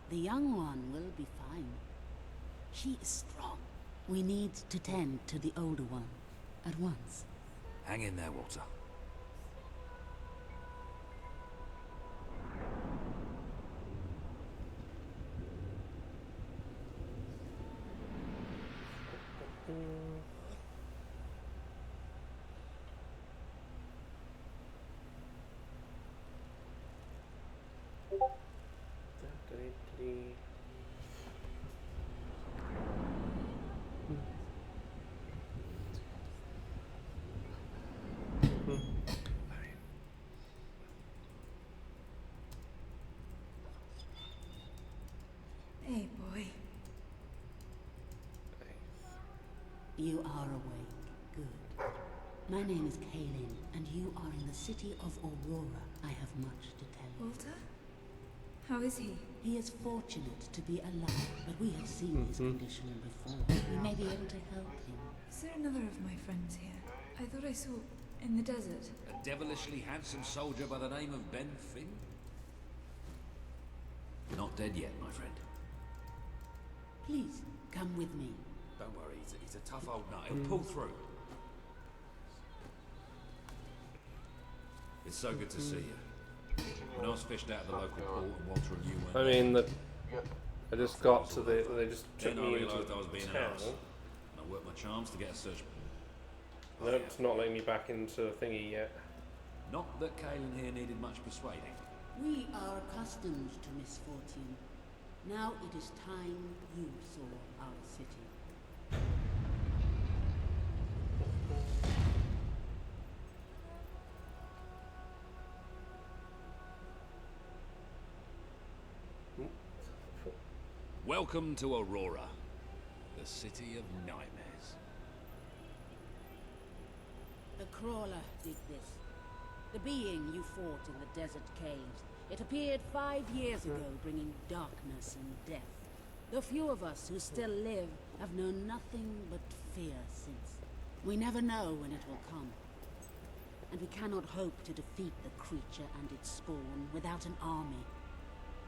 The young one will be fine. She is strong. We need to tend to the older one at once. Hang in there, Walter. Hey, boy. You are awake. Good. My name is Kaelin, and you are in the city of Aurora. I have much to tell you. Walter? How is he? He is fortunate to be alive, but we have seen his condition before. We may be able to help him. Is there another of my friends here? I thought I saw in the desert. A devilishly handsome soldier by the name of Ben Finn? Not dead yet, my friend. Please, come with me. Don't worry, he's a tough old nut. He'll pull through. It's so good to see you. When I was fished out of the local port and Walter and you went... I mean, I just got to the... They just took Then I me into realised I was being town. arsed. And I worked my charms to get a search... No, it's not letting me back into thingy yet. Not that Kaelin here needed much persuading. We are accustomed to misfortune. Now it is time you saw our city. Welcome to Aurora, the city of nightmares. The crawler did this. The being you fought in the desert caves. It appeared 5 years ago, bringing darkness and death. The few of us who still live have known nothing but fear since. We never know when it will come. And we cannot hope to defeat the creature and its spawn without an army.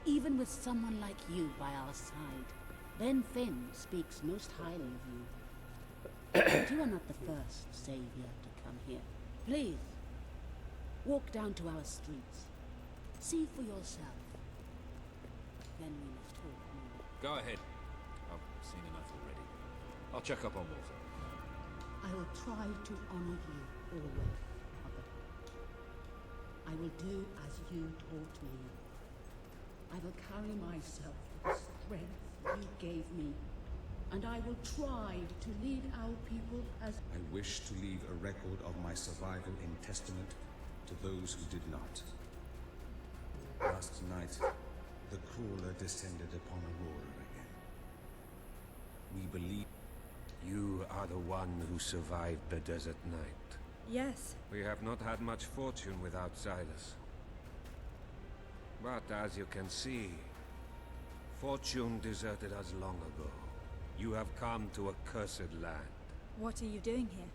Even with someone like you by our side, Ben Finn speaks most highly of you. But you are not the first savior to come here. Please, walk down to our streets. See for yourself. Then we must talk more. Go ahead. I've seen enough already. I'll check up on Walter. I will try to honor you always, Mother. I will do as you taught me. I will carry myself with the strength you gave me. And I will try to lead our people as... I wish to leave a record of my survival in testament to those who did not. Last night, the crawler descended upon Aurora again. We believe... You are the one who survived the desert night. Yes. We have not had much fortune with outsiders. But as you can see, fortune deserted us long ago. You have come to a cursed land. What are you doing here?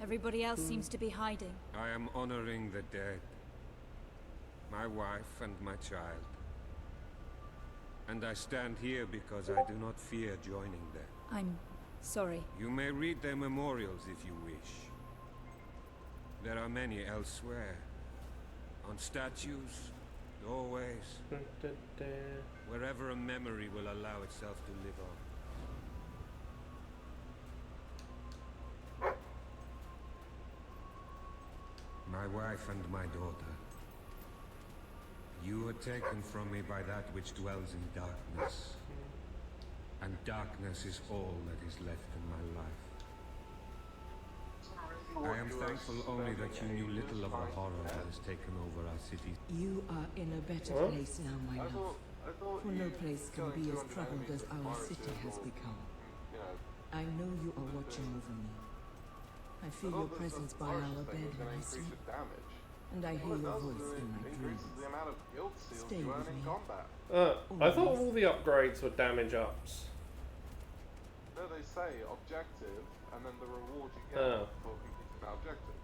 Everybody else seems to be hiding. I am honoring the dead. my wife and my child. And I stand here because I do not fear joining them. I'm sorry. You may read their memorials if you wish. There are many elsewhere. On statues, doorways, wherever a memory will allow itself to live on. My wife and my daughter. You were taken from me by that which dwells in darkness. And darkness is all that is left in my life. I am thankful only that you knew little of the horror that has taken over our city. You are in a better place now, my love. For no place can be as troubled as our city has become. I know you are watching over me. I feel your presence by our bed when I sleep. And I hear your voice in my dreams. Stay with me. I thought all the upgrades were damage ups. No, they say objective, and then the reward you get for completing that objective.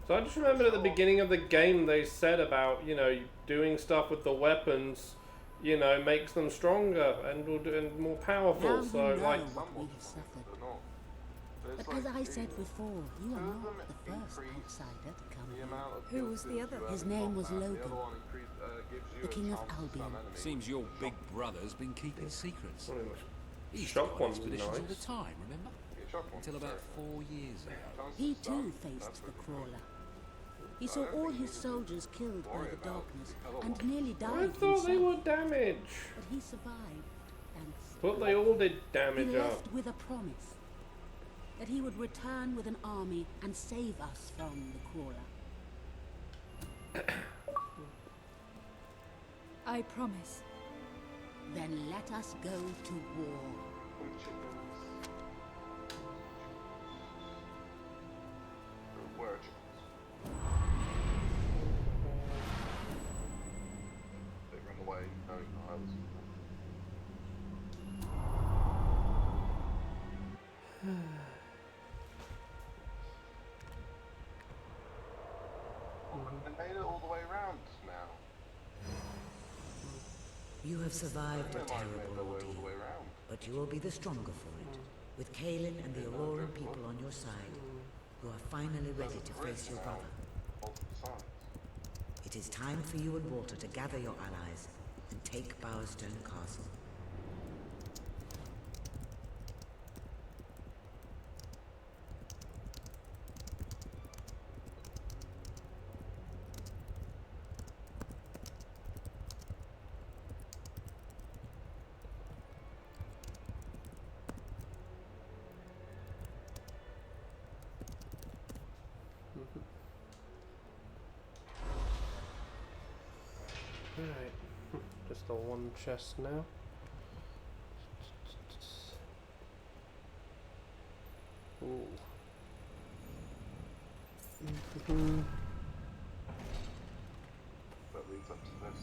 So I just remembered at the beginning of the game they said about, you know, doing stuff with the weapons, you know, makes them stronger and more powerful. Now So you know like, what we have suffered. But as I said before, you are not the first outsider to come here. Who was the other? His name was Logan, the king of Albion. Seems your big brother's been keeping secrets. He used to Shock go on one's expeditions all nice. the time, remember? Until about 4 years ago. He too faced the crawler. He saw all his soldiers killed by the darkness and nearly I died thought they himself. were damage. But he survived, thanks. But they all did He damage up. left with a promise that he would return with an army and save us from the crawler. I promise. Then let us go to war. They run away, knowing that I was. They made it all the way around now. You have survived a They might have made terrible their way all the ordeal, way around. but you will be the stronger for it. With Kaelin and the Auroran people on your side, you are finally ready to face your brother. Multiple sides. It is time for you and Walter to gather your allies and take Bowerstone Castle. Alright, just the one chest now. Ooh. That leads up to this.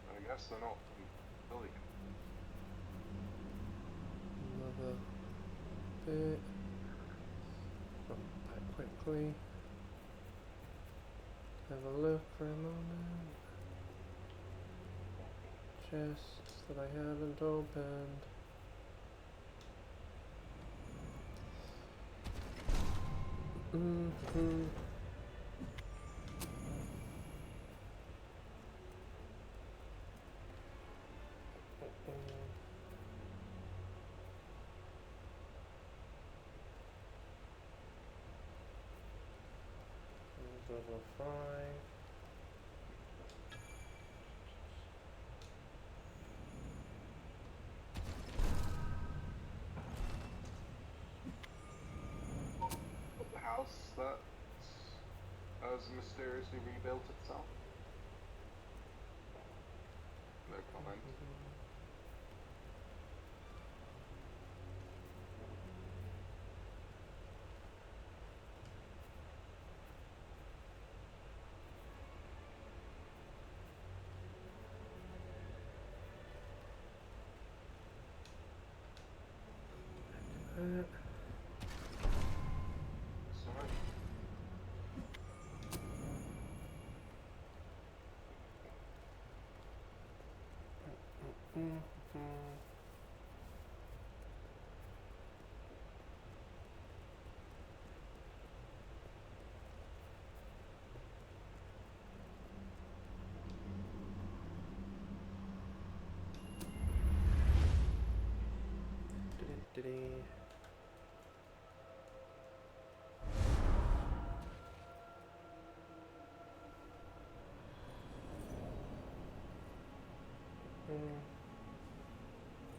I guess they're not fully. Another bit. Run back quickly. Have a look for a moment. Chests that I haven't opened. Level 5. The house that has mysteriously rebuilt itself. No comment.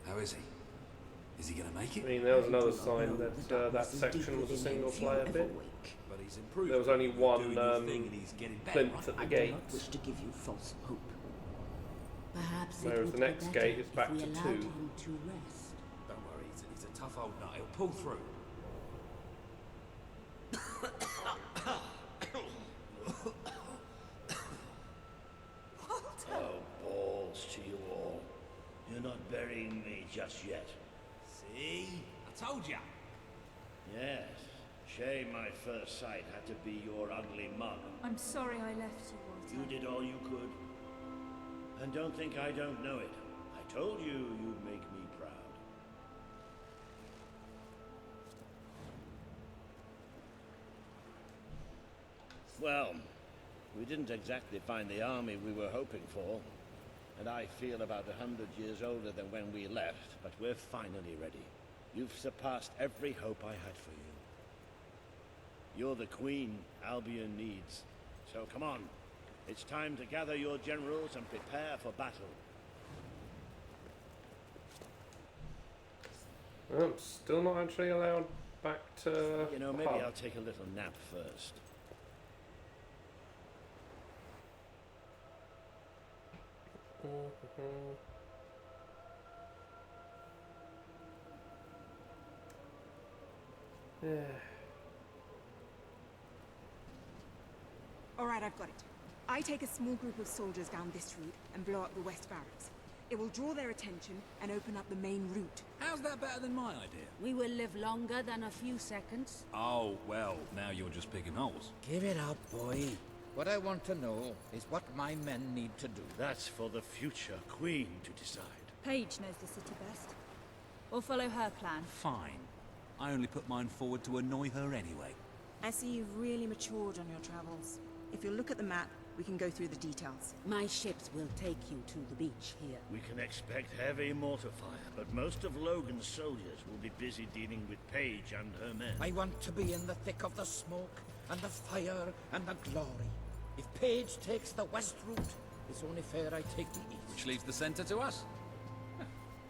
How is he? Is he gonna make it? I mean, there was another sign that that section was a single player bit. But he's improved. There was only one plinth right? at the I gate. do not wish to give you false hope. Perhaps Whereas it would the next be better gate is back if we to allowed 2. him to rest. Don't worry, he's a tough old nut. He'll pull through. Oh, balls to you all. You're not burying me just yet. See? I told ya. Yes. Shame my first sight had to be your ugly mug. I'm sorry I left you, Walter. You did all you could. And don't think I don't know it. I told you you'd make me proud. Well, we didn't exactly find the army we were hoping for. And I feel about 100 years older than when we left, but we're finally ready. You've surpassed every hope I had for you. You're the queen Albion needs. So come on. It's time to gather your generals and prepare for battle. I'm still not actually allowed back to. You know, maybe I'll take a little nap first. Yeah. Alright, I've got it. I take a small group of soldiers down this route and blow up the west barracks. It will draw their attention and open up the main route. How's that better than my idea? We will live longer than a few seconds. Oh, well, now you're just picking holes. Give it up, boy. What I want to know is what my men need to do. That's for the future queen to decide. Paige knows the city best. We'll follow her plan. Fine. I only put mine forward to annoy her anyway. I see you've really matured on your travels. If you look at the map, we can go through the details. My ships will take you to the beach here. We can expect heavy mortar fire, but most of Logan's soldiers will be busy dealing with Paige and her men. I want to be in the thick of the smoke, and the fire, and the glory. If Paige takes the west route, it's only fair I take the east. Which leaves the center to us.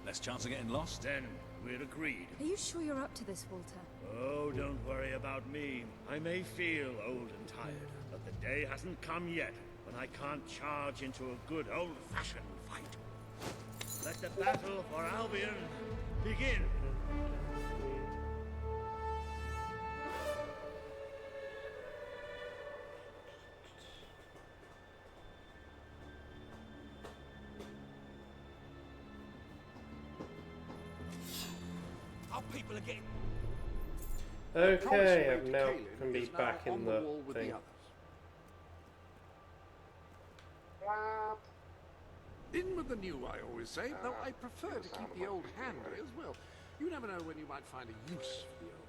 Less chance of getting lost. Then we're agreed. Are you sure you're up to this, Walter? Oh, don't worry about me. I may feel old and tired, but the day hasn't come yet when I can't charge into a good old-fashioned fight. Let the battle for Albion begin. Our people are getting... Okay, I'm now can be back in the thing. In with the new, I always say, though I prefer to keep the old handy as well. You never know when you might find a use for the old.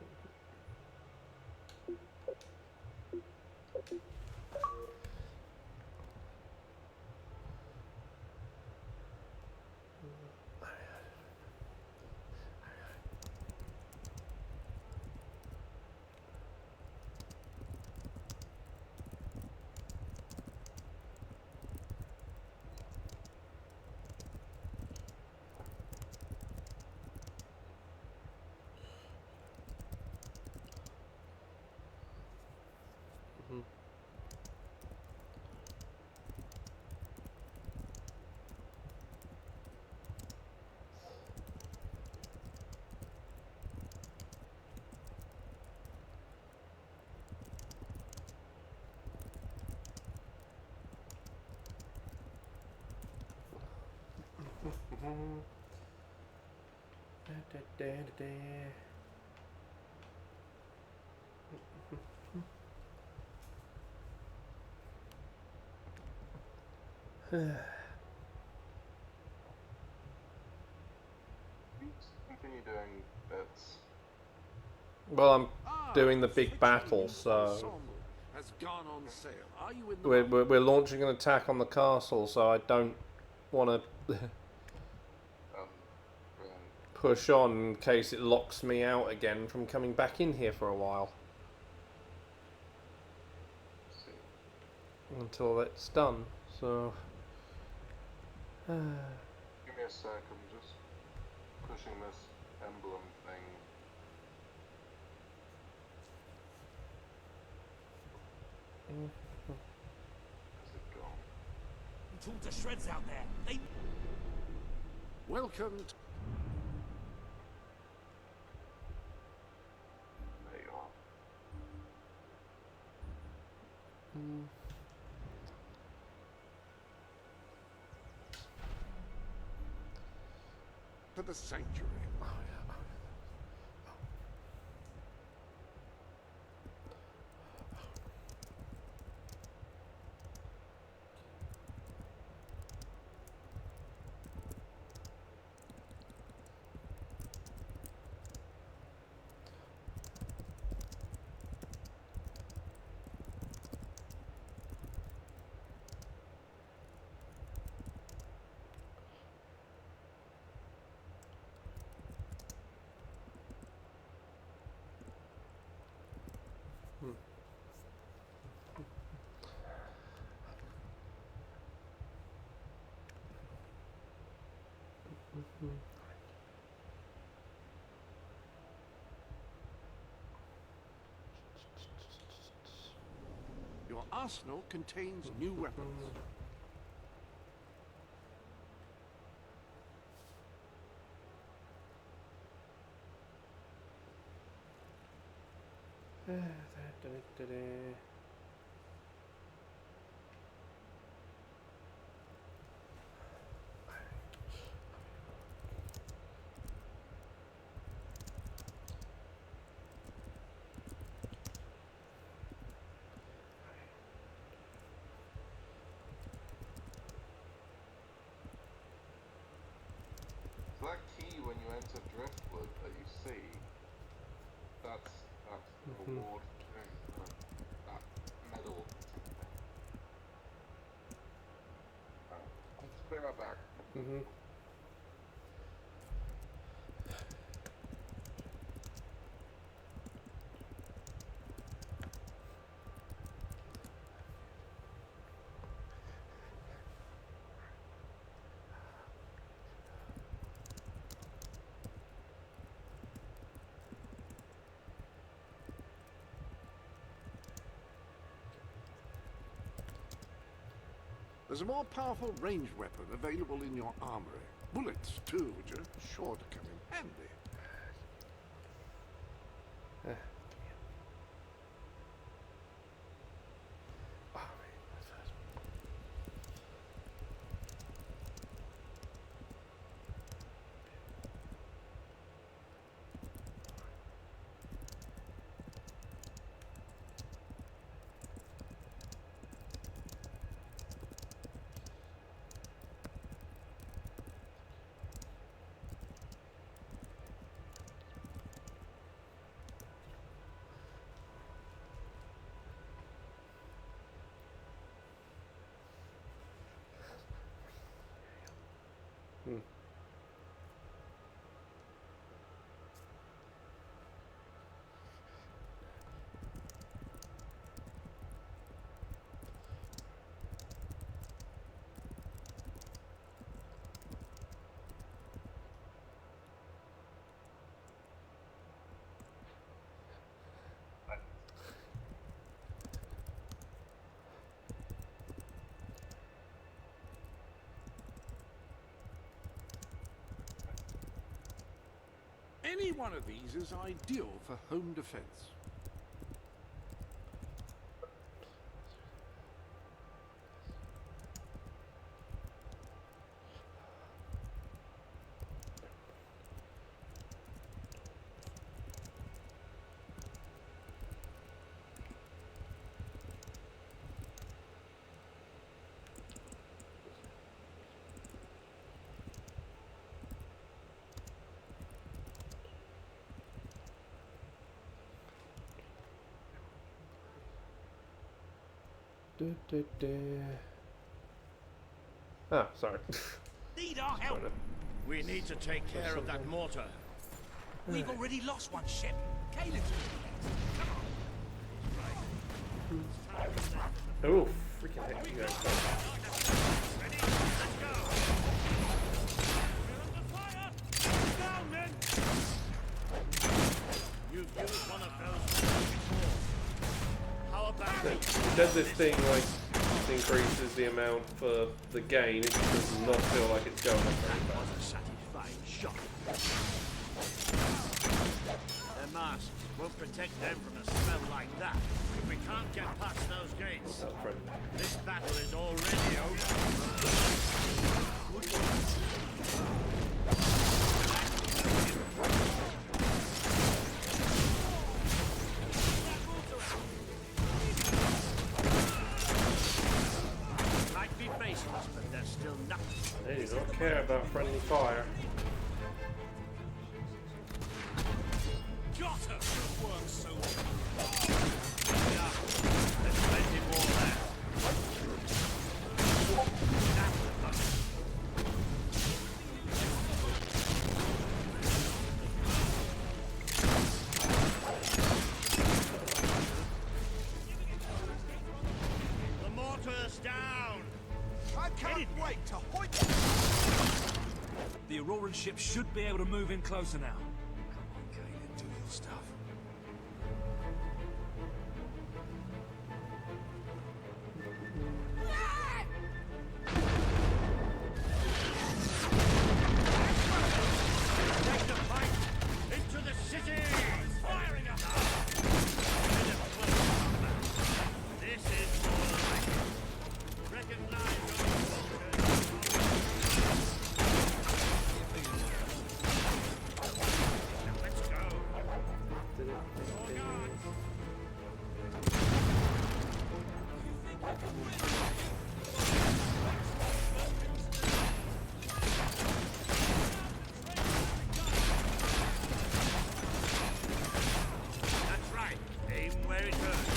Continue doing bits. Well, I'm doing the big battle, so Has gone on sale. Are you in the we're launching an attack on the castle, so I don't want to push on in case it locks me out again from coming back in here for a while. Until that's done, so... Give me a sec, I'm just pushing this emblem thing. Is it gone? Torn to shreds out there. They... Welcome to... There you are. to the sanctuary. Your arsenal contains new weapons. So that key when you enter Driftwood that you see, that's the reward thing, that medal thing. I'll just bring that back. There's a more powerful ranged weapon available in your armory. Bullets, too, which are sure to come in handy. Any one of these is ideal for home defense. Ah, sorry. Need our help. We need to take care of that mortar. We've already lost one ship. Caelan's Oh, freaking heck, you guys. You've used one of those before. How about It does this thing like increases the amount for the gain. It just does not feel like it's going up very that fast. was a satisfying shot. Their masks won't protect them from a smell like that. If we can't get past those gates, this battle is already over. Might be faceless, but they're still nothing. They do not care about friendly fire. got her. Good work, soldier. Yeah, there's plenty more there. The mortar's down. I can't wait to hoist. The Auroran ship should be able to move in closer now. Come on, Caelan, do your stuff. Take the fight into the city! Firing up! This is more like it. Recognize your Now let's go. That's right. Aim where it hurts.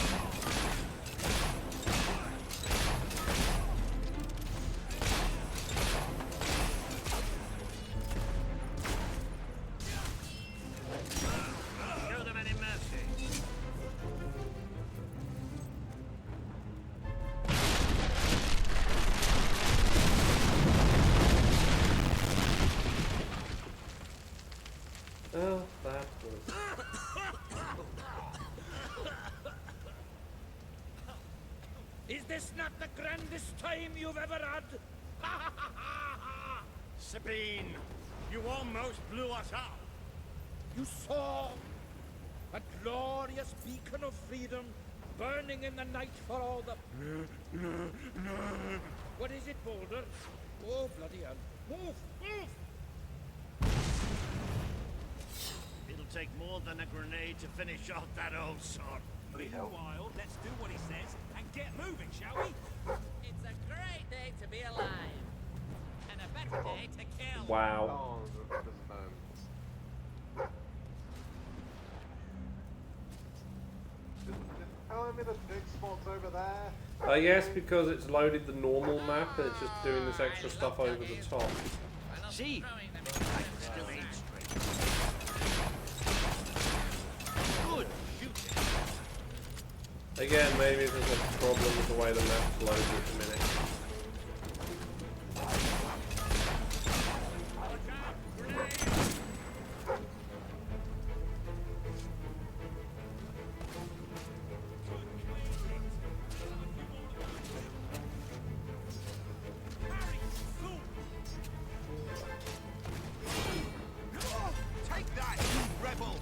Show them any mercy. Oh, that was. Is this not the grandest time you've ever had? Sabine, you almost blew us up. You saw a glorious beacon of freedom burning in the night for all the... What is it, Boulder? Oh, bloody hell. Move! Move! It'll take more than a grenade to finish off that old sod. Meanwhile, let's do what he says and get moving, shall we? It's a great day to be alive. And a better day to kill. Wow. Oh, this man. Tell me the big spot's over there. Yes, because it's loaded the normal map and it's just doing this extra stuff over the top. See? I can still aim straight. Good shooting. Again, maybe there's a problem with the way the map's loaded at the minute. Take that, you rebel!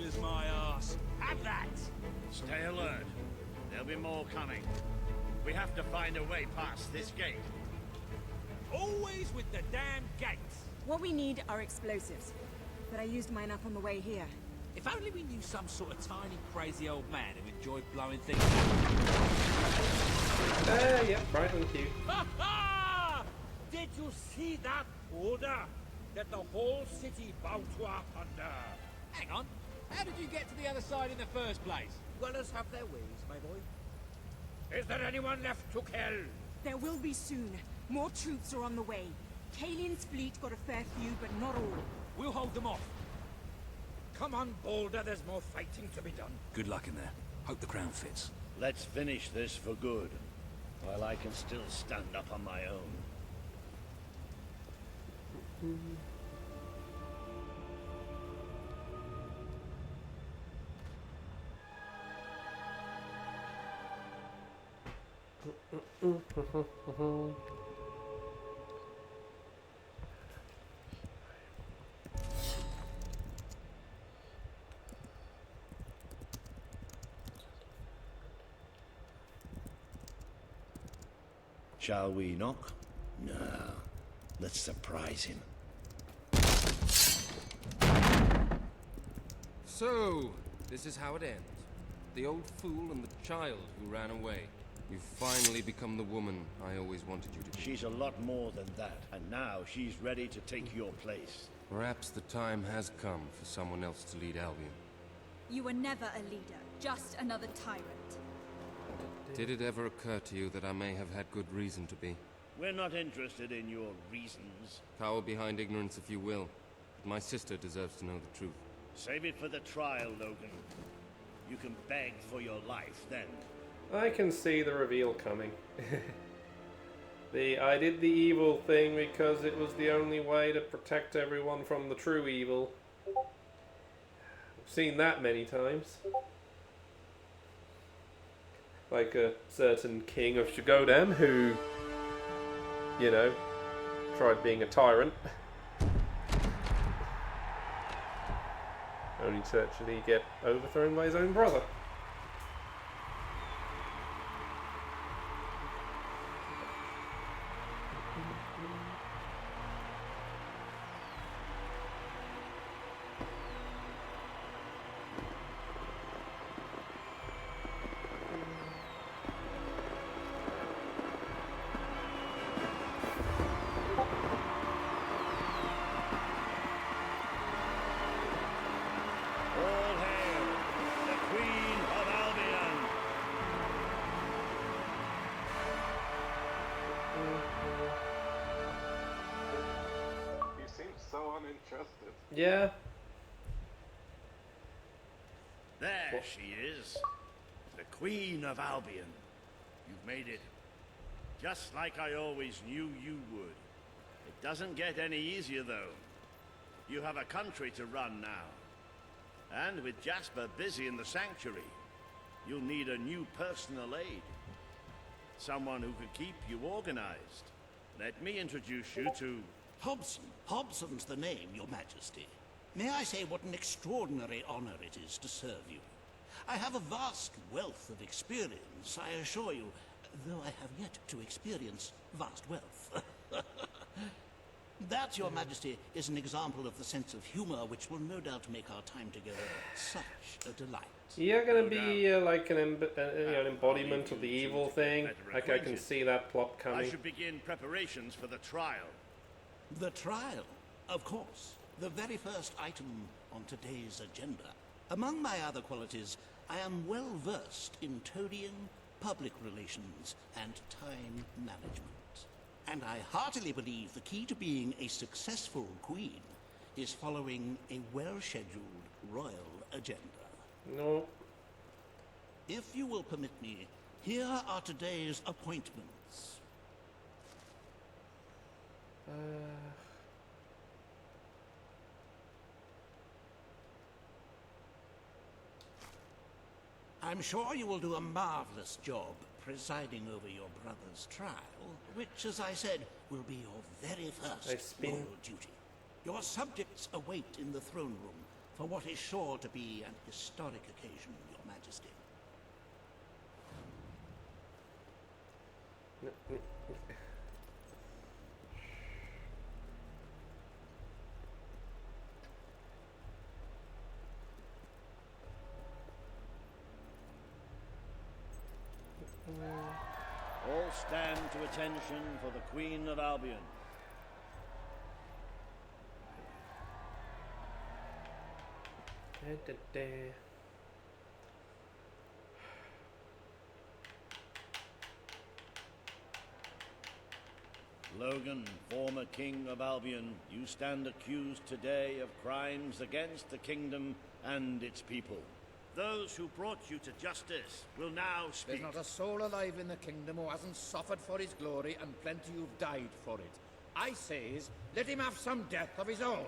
as my ass. Have that! Stay alert. There'll be more coming. We have to find a way past this gate. Always with the damn gates. What we need are explosives. But I used mine up on the way here. If only we knew some sort of tiny, crazy old man who enjoyed blowing things up. Yeah, right on cue. Ha ha! Did you see that order? That the whole city bowed to our thunder. Hang on. How did you get to the other side in the first place? Dwellers have their ways, my boy. Is there anyone left to kill? There will be soon. More troops are on the way. Kalian's fleet got a fair few, but not all. We'll hold them off. Come on, Boulder, there's more fighting to be done. Good luck in there. Hope the crown fits. Let's finish this for good, while I can still stand up on my own. Shall we knock? No. Let's surprise him. So, this is how it ends. The old fool and the child who ran away. You've finally become the woman I always wanted you to be. She's a lot more than that, and now she's ready to take your place. Perhaps the time has come for someone else to lead Albion. You were never a leader, just another tyrant. Did it ever occur to you that I may have had good reason to be? We're not interested in your reasons. Cower behind ignorance if you will, but my sister deserves to know the truth. Save it for the trial, Logan. You can beg for your life then. I can see the reveal coming. I did the evil thing because it was the only way to protect everyone from the true evil. I've seen that many times. Like a certain king of Shagodam who, you know, tried being a tyrant. Only to actually get overthrown by his own brother. Yeah. There she is. The Queen of Albion. You've made it. Just like I always knew you would. It doesn't get any easier, though. You have a country to run now. And with Jasper busy in the Sanctuary, you'll need a new personal aide. Someone who could keep you organized. Let me introduce you to... Hobson. Hobson's the name, Your Majesty. May I say what an extraordinary honor it is to serve you? I have a vast wealth of experience, I assure you, though I have yet to experience vast wealth. That, Your Majesty, is an example of the sense of humor which will no doubt make our time together such a delight. You're gonna be like an embodiment of the evil thing. Like I can see that plot coming. I should begin preparations for the trial. The trial, of course. The very first item on today's agenda. Among my other qualities, I am well versed in toadying, public relations, and time management. And I heartily believe the key to being a successful queen is following a well-scheduled royal agenda. No. If you will permit me, here are today's appointments. I'm sure you will do a marvelous job presiding over your brother's trial, which, as I said, will be your very first royal duty. Your subjects await in the throne room for what is sure to be an historic occasion, Your Majesty. All stand to attention for the Queen of Albion. Logan, former King of Albion, you stand accused today of crimes against the kingdom and its people. Those who brought you to justice will now speak. There's not a soul alive in the kingdom who hasn't suffered for his glory, and plenty who've died for it. I says, let him have some death of his own.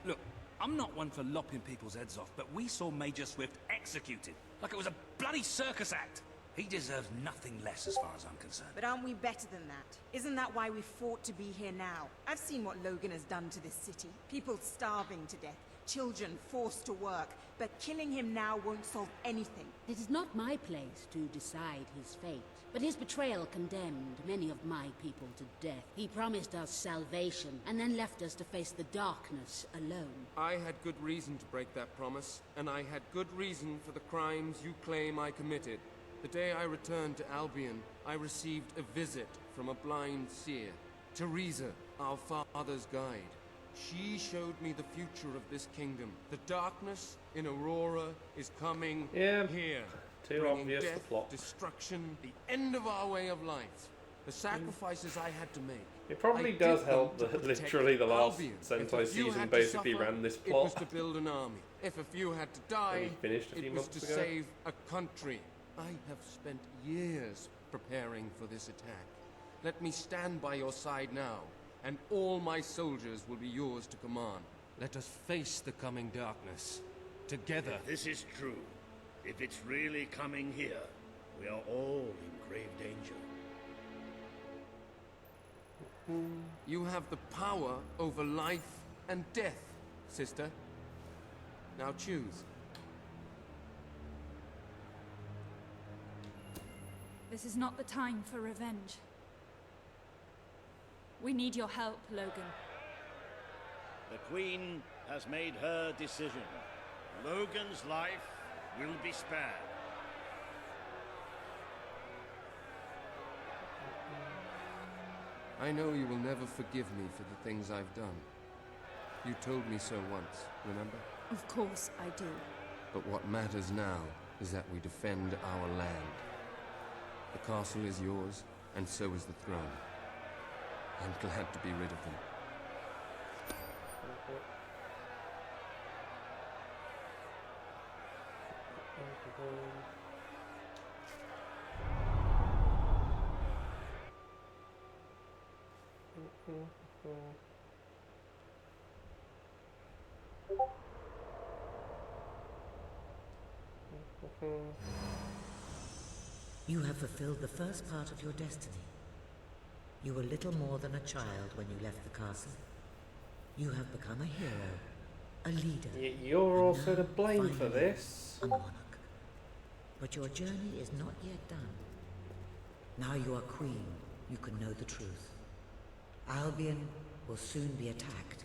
Look, I'm not one for lopping people's heads off, but we saw Major Swift executed like it was a bloody circus act. He deserves nothing less as far as I'm concerned. But aren't we better than that? Isn't that why we fought to be here now? I've seen what Logan has done to this city. People starving to death, children forced to work. But killing him now won't solve anything. It is not my place to decide his fate. But his betrayal condemned many of my people to death. He promised us salvation, and then left us to face the darkness alone. I had good reason to break that promise, and I had good reason for the crimes you claim I committed. The day I returned to Albion, I received a visit from a blind seer, Teresa, our father's guide. She showed me the future of this kingdom. The darkness in Aurora is coming here. Too bringing obvious, death, the plot. destruction, the end of our way of life. The sacrifices I had to make. It probably I does did help them to that protect literally the last Albion. Sentai If a few season had to basically suffer, ran this It was plot. to build an army. If a few had to die, Only finished a few it was months to ago. save a country. I have spent years preparing for this attack. Let me stand by your side now, and all my soldiers will be yours to command. Let us face the coming darkness, together. If this is true, if it's really coming here, we are all in grave danger. You have the power over life and death, sister. Now choose. This is not the time for revenge. We need your help, Logan. The Queen has made her decision. Logan's life will be spared. I know you will never forgive me for the things I've done. You told me so once, remember? Of course I do. But what matters now is that we defend our land. The castle is yours, and so is the throne. I'm glad to be rid of them. You have fulfilled the first part of your destiny. You were little more than a child when you left the castle. You have become a hero, a leader. You're and also to now, blame for finally, this. a monarch. But your journey is not yet done. Now you are queen, you can know the truth. Albion will soon be attacked.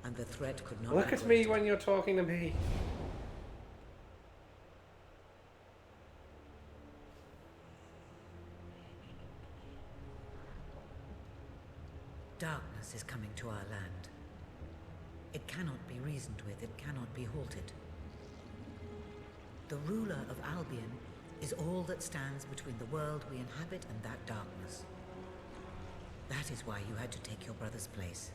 And the threat could not Look be at me greater. when you're talking to me. Darkness is coming to our land. It cannot be reasoned with, it cannot be halted. The ruler of Albion is all that stands between the world we inhabit and that darkness. That is why you had to take your brother's place.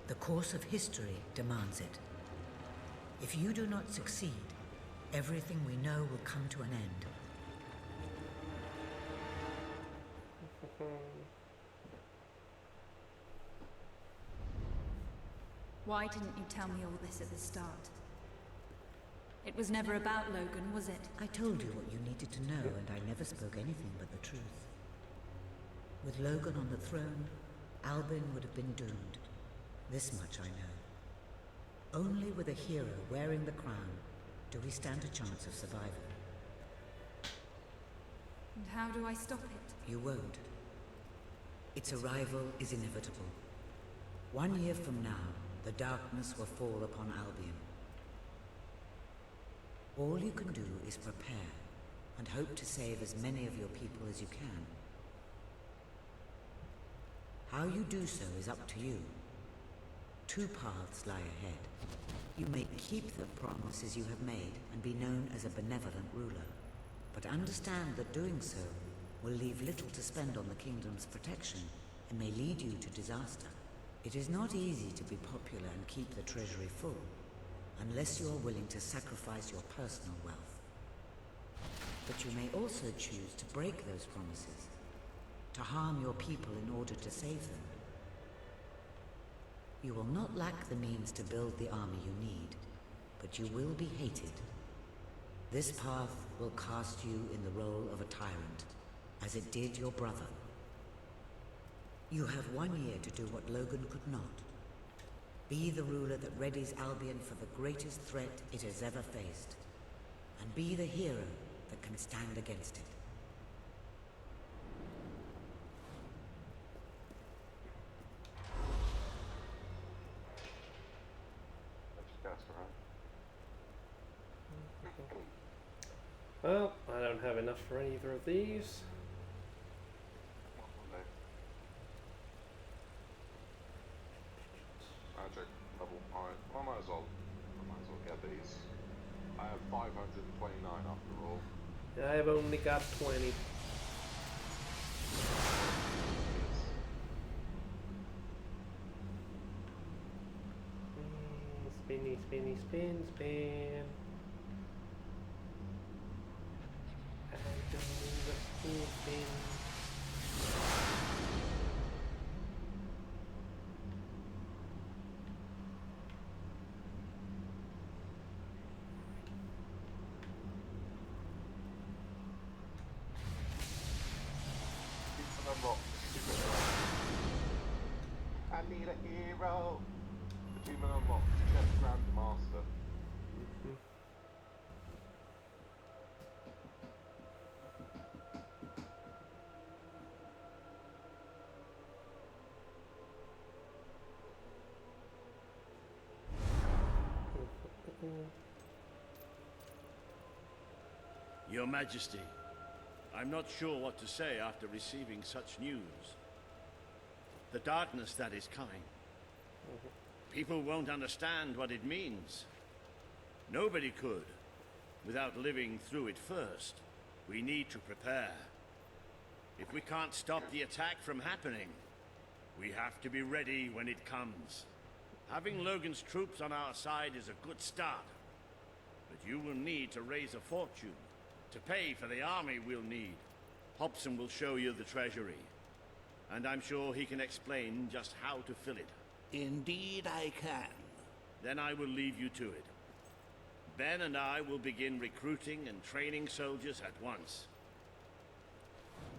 The course of history demands it. If you do not succeed, everything we know will come to an end. Why didn't you tell me all this at the start? It was never about Logan, was it? I told you what you needed to know, and I never spoke anything but the truth. With Logan on the throne, Albion would have been doomed. This much I know. Only with a hero wearing the crown do we stand a chance of survival. And how do I stop it? You won't. Its arrival is inevitable. 1 year from now, the darkness will fall upon Albion. All you can do is prepare, and hope to save as many of your people as you can. How you do so is up to you. 2 paths lie ahead. You may keep the promises you have made and be known as a benevolent ruler, but understand that doing so will leave little to spend on the kingdom's protection and may lead you to disaster. It is not easy to be popular and keep the treasury full, unless you are willing to sacrifice your personal wealth. But you may also choose to break those promises, to harm your people in order to save them. You will not lack the means to build the army you need, but you will be hated. This path will cast you in the role of a tyrant, as it did your brother. You have 1 year to do what Logan could not. Be the ruler that readies Albion for the greatest threat it has ever faced, and be the hero that can stand against it. Well, I don't have enough for either of these. Magic level. Alright, well, I might as well get these. I have 529 after all. I've only got 20. Spinny, spinny, spin, spin. I do the spin, spin. I need a hero. Achievement unlocked. Chess Grandmaster. Your Majesty, I'm not sure what to say after receiving such news. The darkness that is coming. People won't understand what it means. Nobody could, without living through it first. We need to prepare. If we can't stop the attack from happening, we have to be ready when it comes. Having Logan's troops on our side is a good start. But you will need to raise a fortune to pay for the army we'll need. Hobson will show you the treasury, and I'm sure he can explain just how to fill it. Indeed I can. Then I will leave you to it. Ben and I will begin recruiting and training soldiers at once.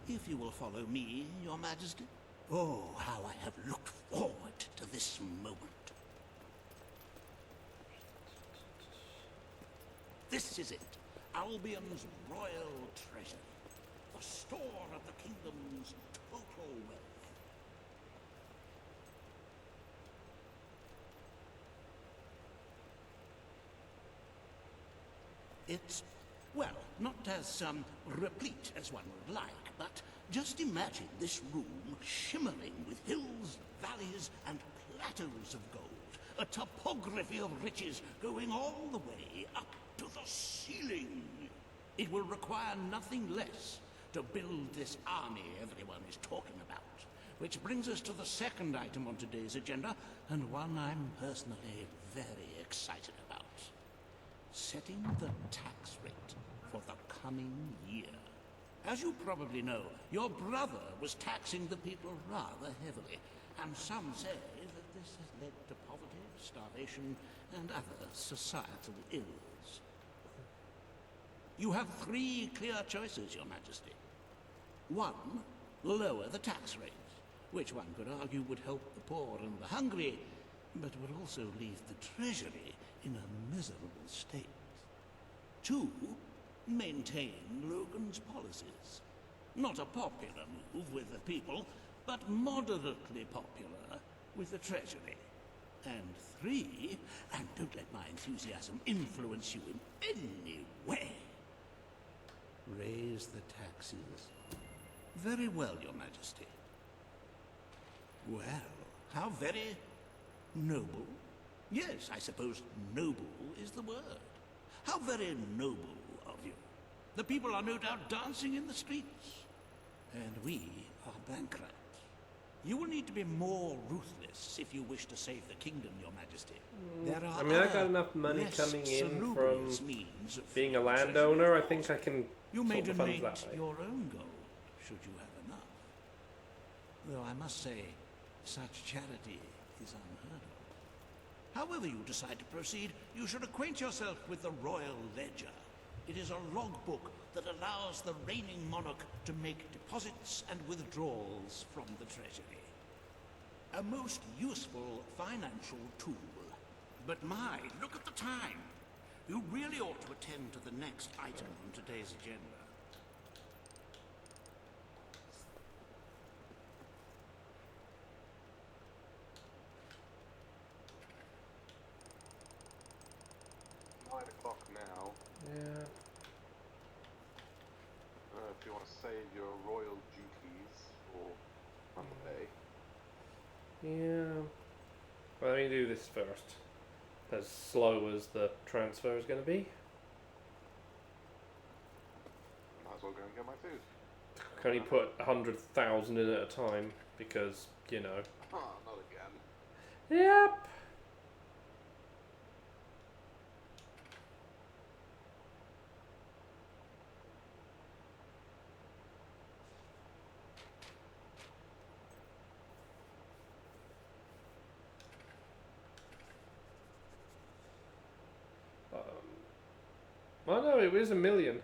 If you will follow me, Your Majesty. Oh, how I have looked forward to this moment. This is it. Albion's royal treasure. The store of the kingdom's total wealth. It's, well, not as replete as one would like, but just imagine this room shimmering with hills, valleys, and plateaus of gold. A topography of riches going all the way up to the ceiling. It will require nothing less to build this army everyone is talking about. Which brings us to the second item on today's agenda, and one I'm personally very excited about. Setting the tax rate for the coming year. As you probably know, your brother was taxing the people rather heavily, and some say that this has led to poverty, starvation, and other societal ills. You have 3 clear choices, Your Majesty. 1, lower the tax rate, which one could argue would help the poor and the hungry, but would also leave the treasury in a miserable state. 2, maintain Logan's policies. Not a popular move with the people, but moderately popular with the treasury. And 3, and don't let my enthusiasm influence you in any way, raise the taxes. Very well, Your Majesty. Well, how very noble. Yes, I suppose noble is the word. How very noble of you. The people are no doubt dancing in the streets. And we are bankrupt. You will need to be more ruthless if you wish to save the kingdom, Your Majesty. There are I mean, I got enough money coming in from being a landowner. I think I can You may sort the funds donate that way. your own gold, should you have enough. Though I must say, such charity is unheard of. However you decide to proceed, you should acquaint yourself with the Royal Ledger. It is a logbook that allows the reigning monarch to make deposits and withdrawals from the treasury. A most useful financial tool. But my, look at the time. You really ought to attend to the next item on today's agenda. Now. Yeah. If you want to save your royal duties for Monday. Yeah. Well, let me do this first. As slow as the transfer is going to be. Might as well go and get my food. Can only put 100,000 in at a time because, you know. Ah, not again. Yep. Oh no, it was 1 million.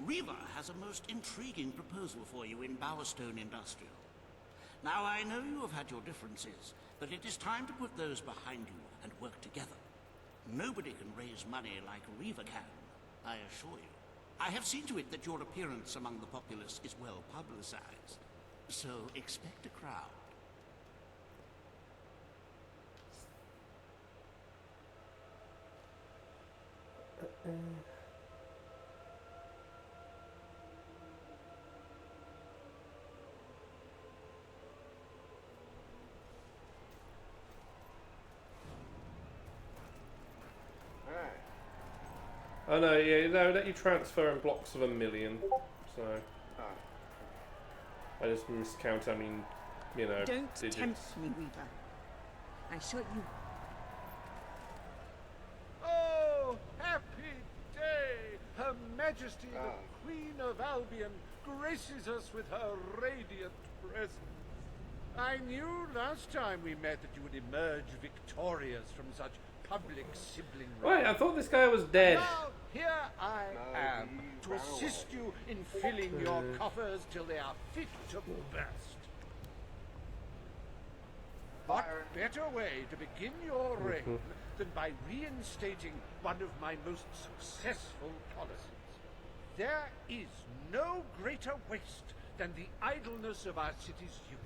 Riva has a most intriguing proposal for you in Bowerstone Industrial. Now, I know you have had your differences, but it is time to put those behind you and work together. Nobody can raise money like Riva can, I assure you. I have seen to it that your appearance among the populace is well publicized, so expect a crowd. Oh no, yeah, no, let you transfer in blocks of 1 million. So I just miscount. I mean, you know, Don't digits. tempt me, Weaver. I assure you. Oh, happy day! Her Majesty the Queen of Albion graces us with her radiant presence. I knew last time we met that you would emerge victorious from such public sibling Wait, I thought this guy was dead. Now, here I am to assist you in filling your coffers till they are fit to burst. What better way to begin your reign than by reinstating one of my most successful policies? There is no greater waste than the idleness of our city's youth.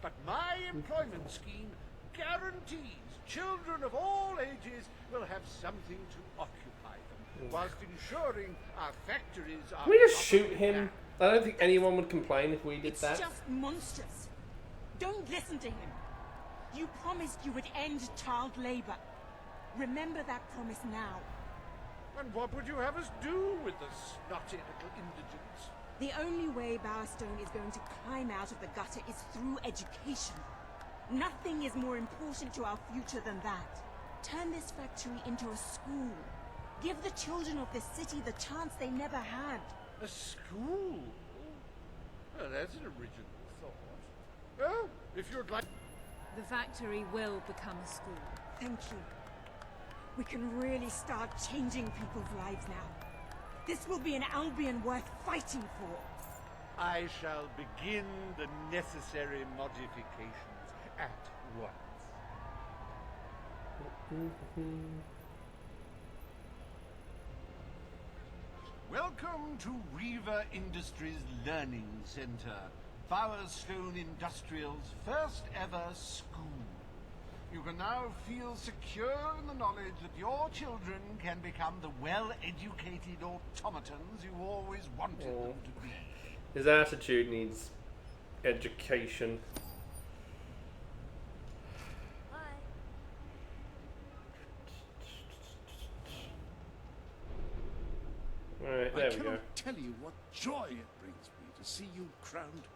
But my employment scheme guarantees children of all ages will have something to occupy them, whilst ensuring our factories are... Can we just shoot him? I don't think anyone would complain if we did that. It's just monstrous. Don't listen to him. You promised you would end child labor. Remember that promise now. And what would you have us do with the snotty little indigents? The only way Bowerstone is going to climb out of the gutter is through education. Nothing is more important to our future than that. Turn this factory into a school. Give the children of this city the chance they never had. A school? Well, that's an original thought. Well, if you'd like... The factory will become a school. Thank you. We can really start changing people's lives now. This will be an Albion worth fighting for. I shall begin the necessary modifications at once. Welcome to Reaver Industries Learning Center, Bowerstone Industrial's first ever school. You can now feel secure in the knowledge that your children can become the well-educated automatons you always wanted them to be. His attitude needs education. Alright, there we go. I cannot tell you what joy it brings me to see you crowned.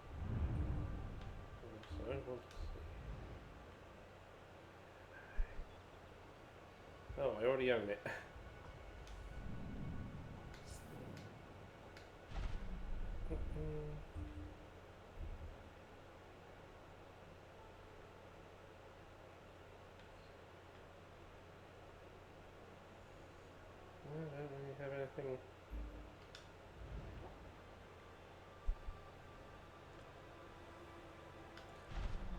Sorry, oh, I already own it. I don't really have anything.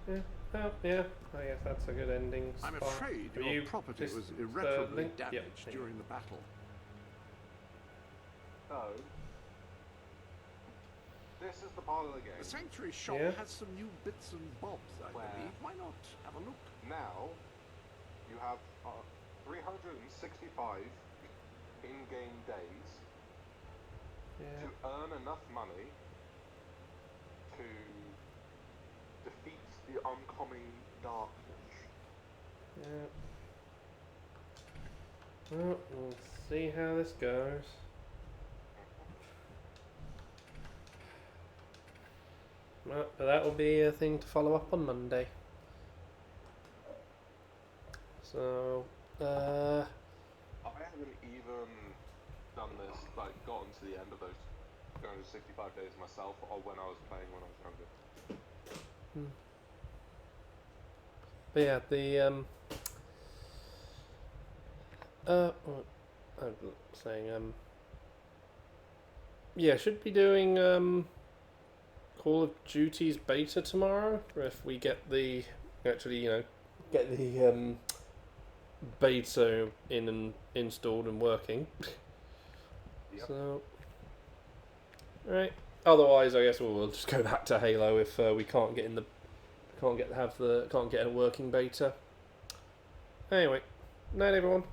Yeah. Oh, yeah. I guess that's a good ending. I'm spot. afraid Have your you property just, was irreparably linked? Yep, damaged thank you. during the battle. So, this is the part of the game. The Sanctuary shop Yeah. has some new bits and bobs, I believe. Why not have a look? Now, you have 365 in-game days to earn enough money to defeat the oncoming darkness. Yeah. Well, we'll see how this goes. Well, but that will be a thing to follow up on Monday. So, I haven't even done this, like, gotten to the end of those 365 days myself, or when I was playing when I was younger. But yeah, the what I'm saying, yeah, should be doing Call of Duty's beta tomorrow, if we get the get the beta in and installed and working. Yep. So, right. Otherwise, I guess we'll just go back to Halo if we can't get a working beta. Anyway, night everyone.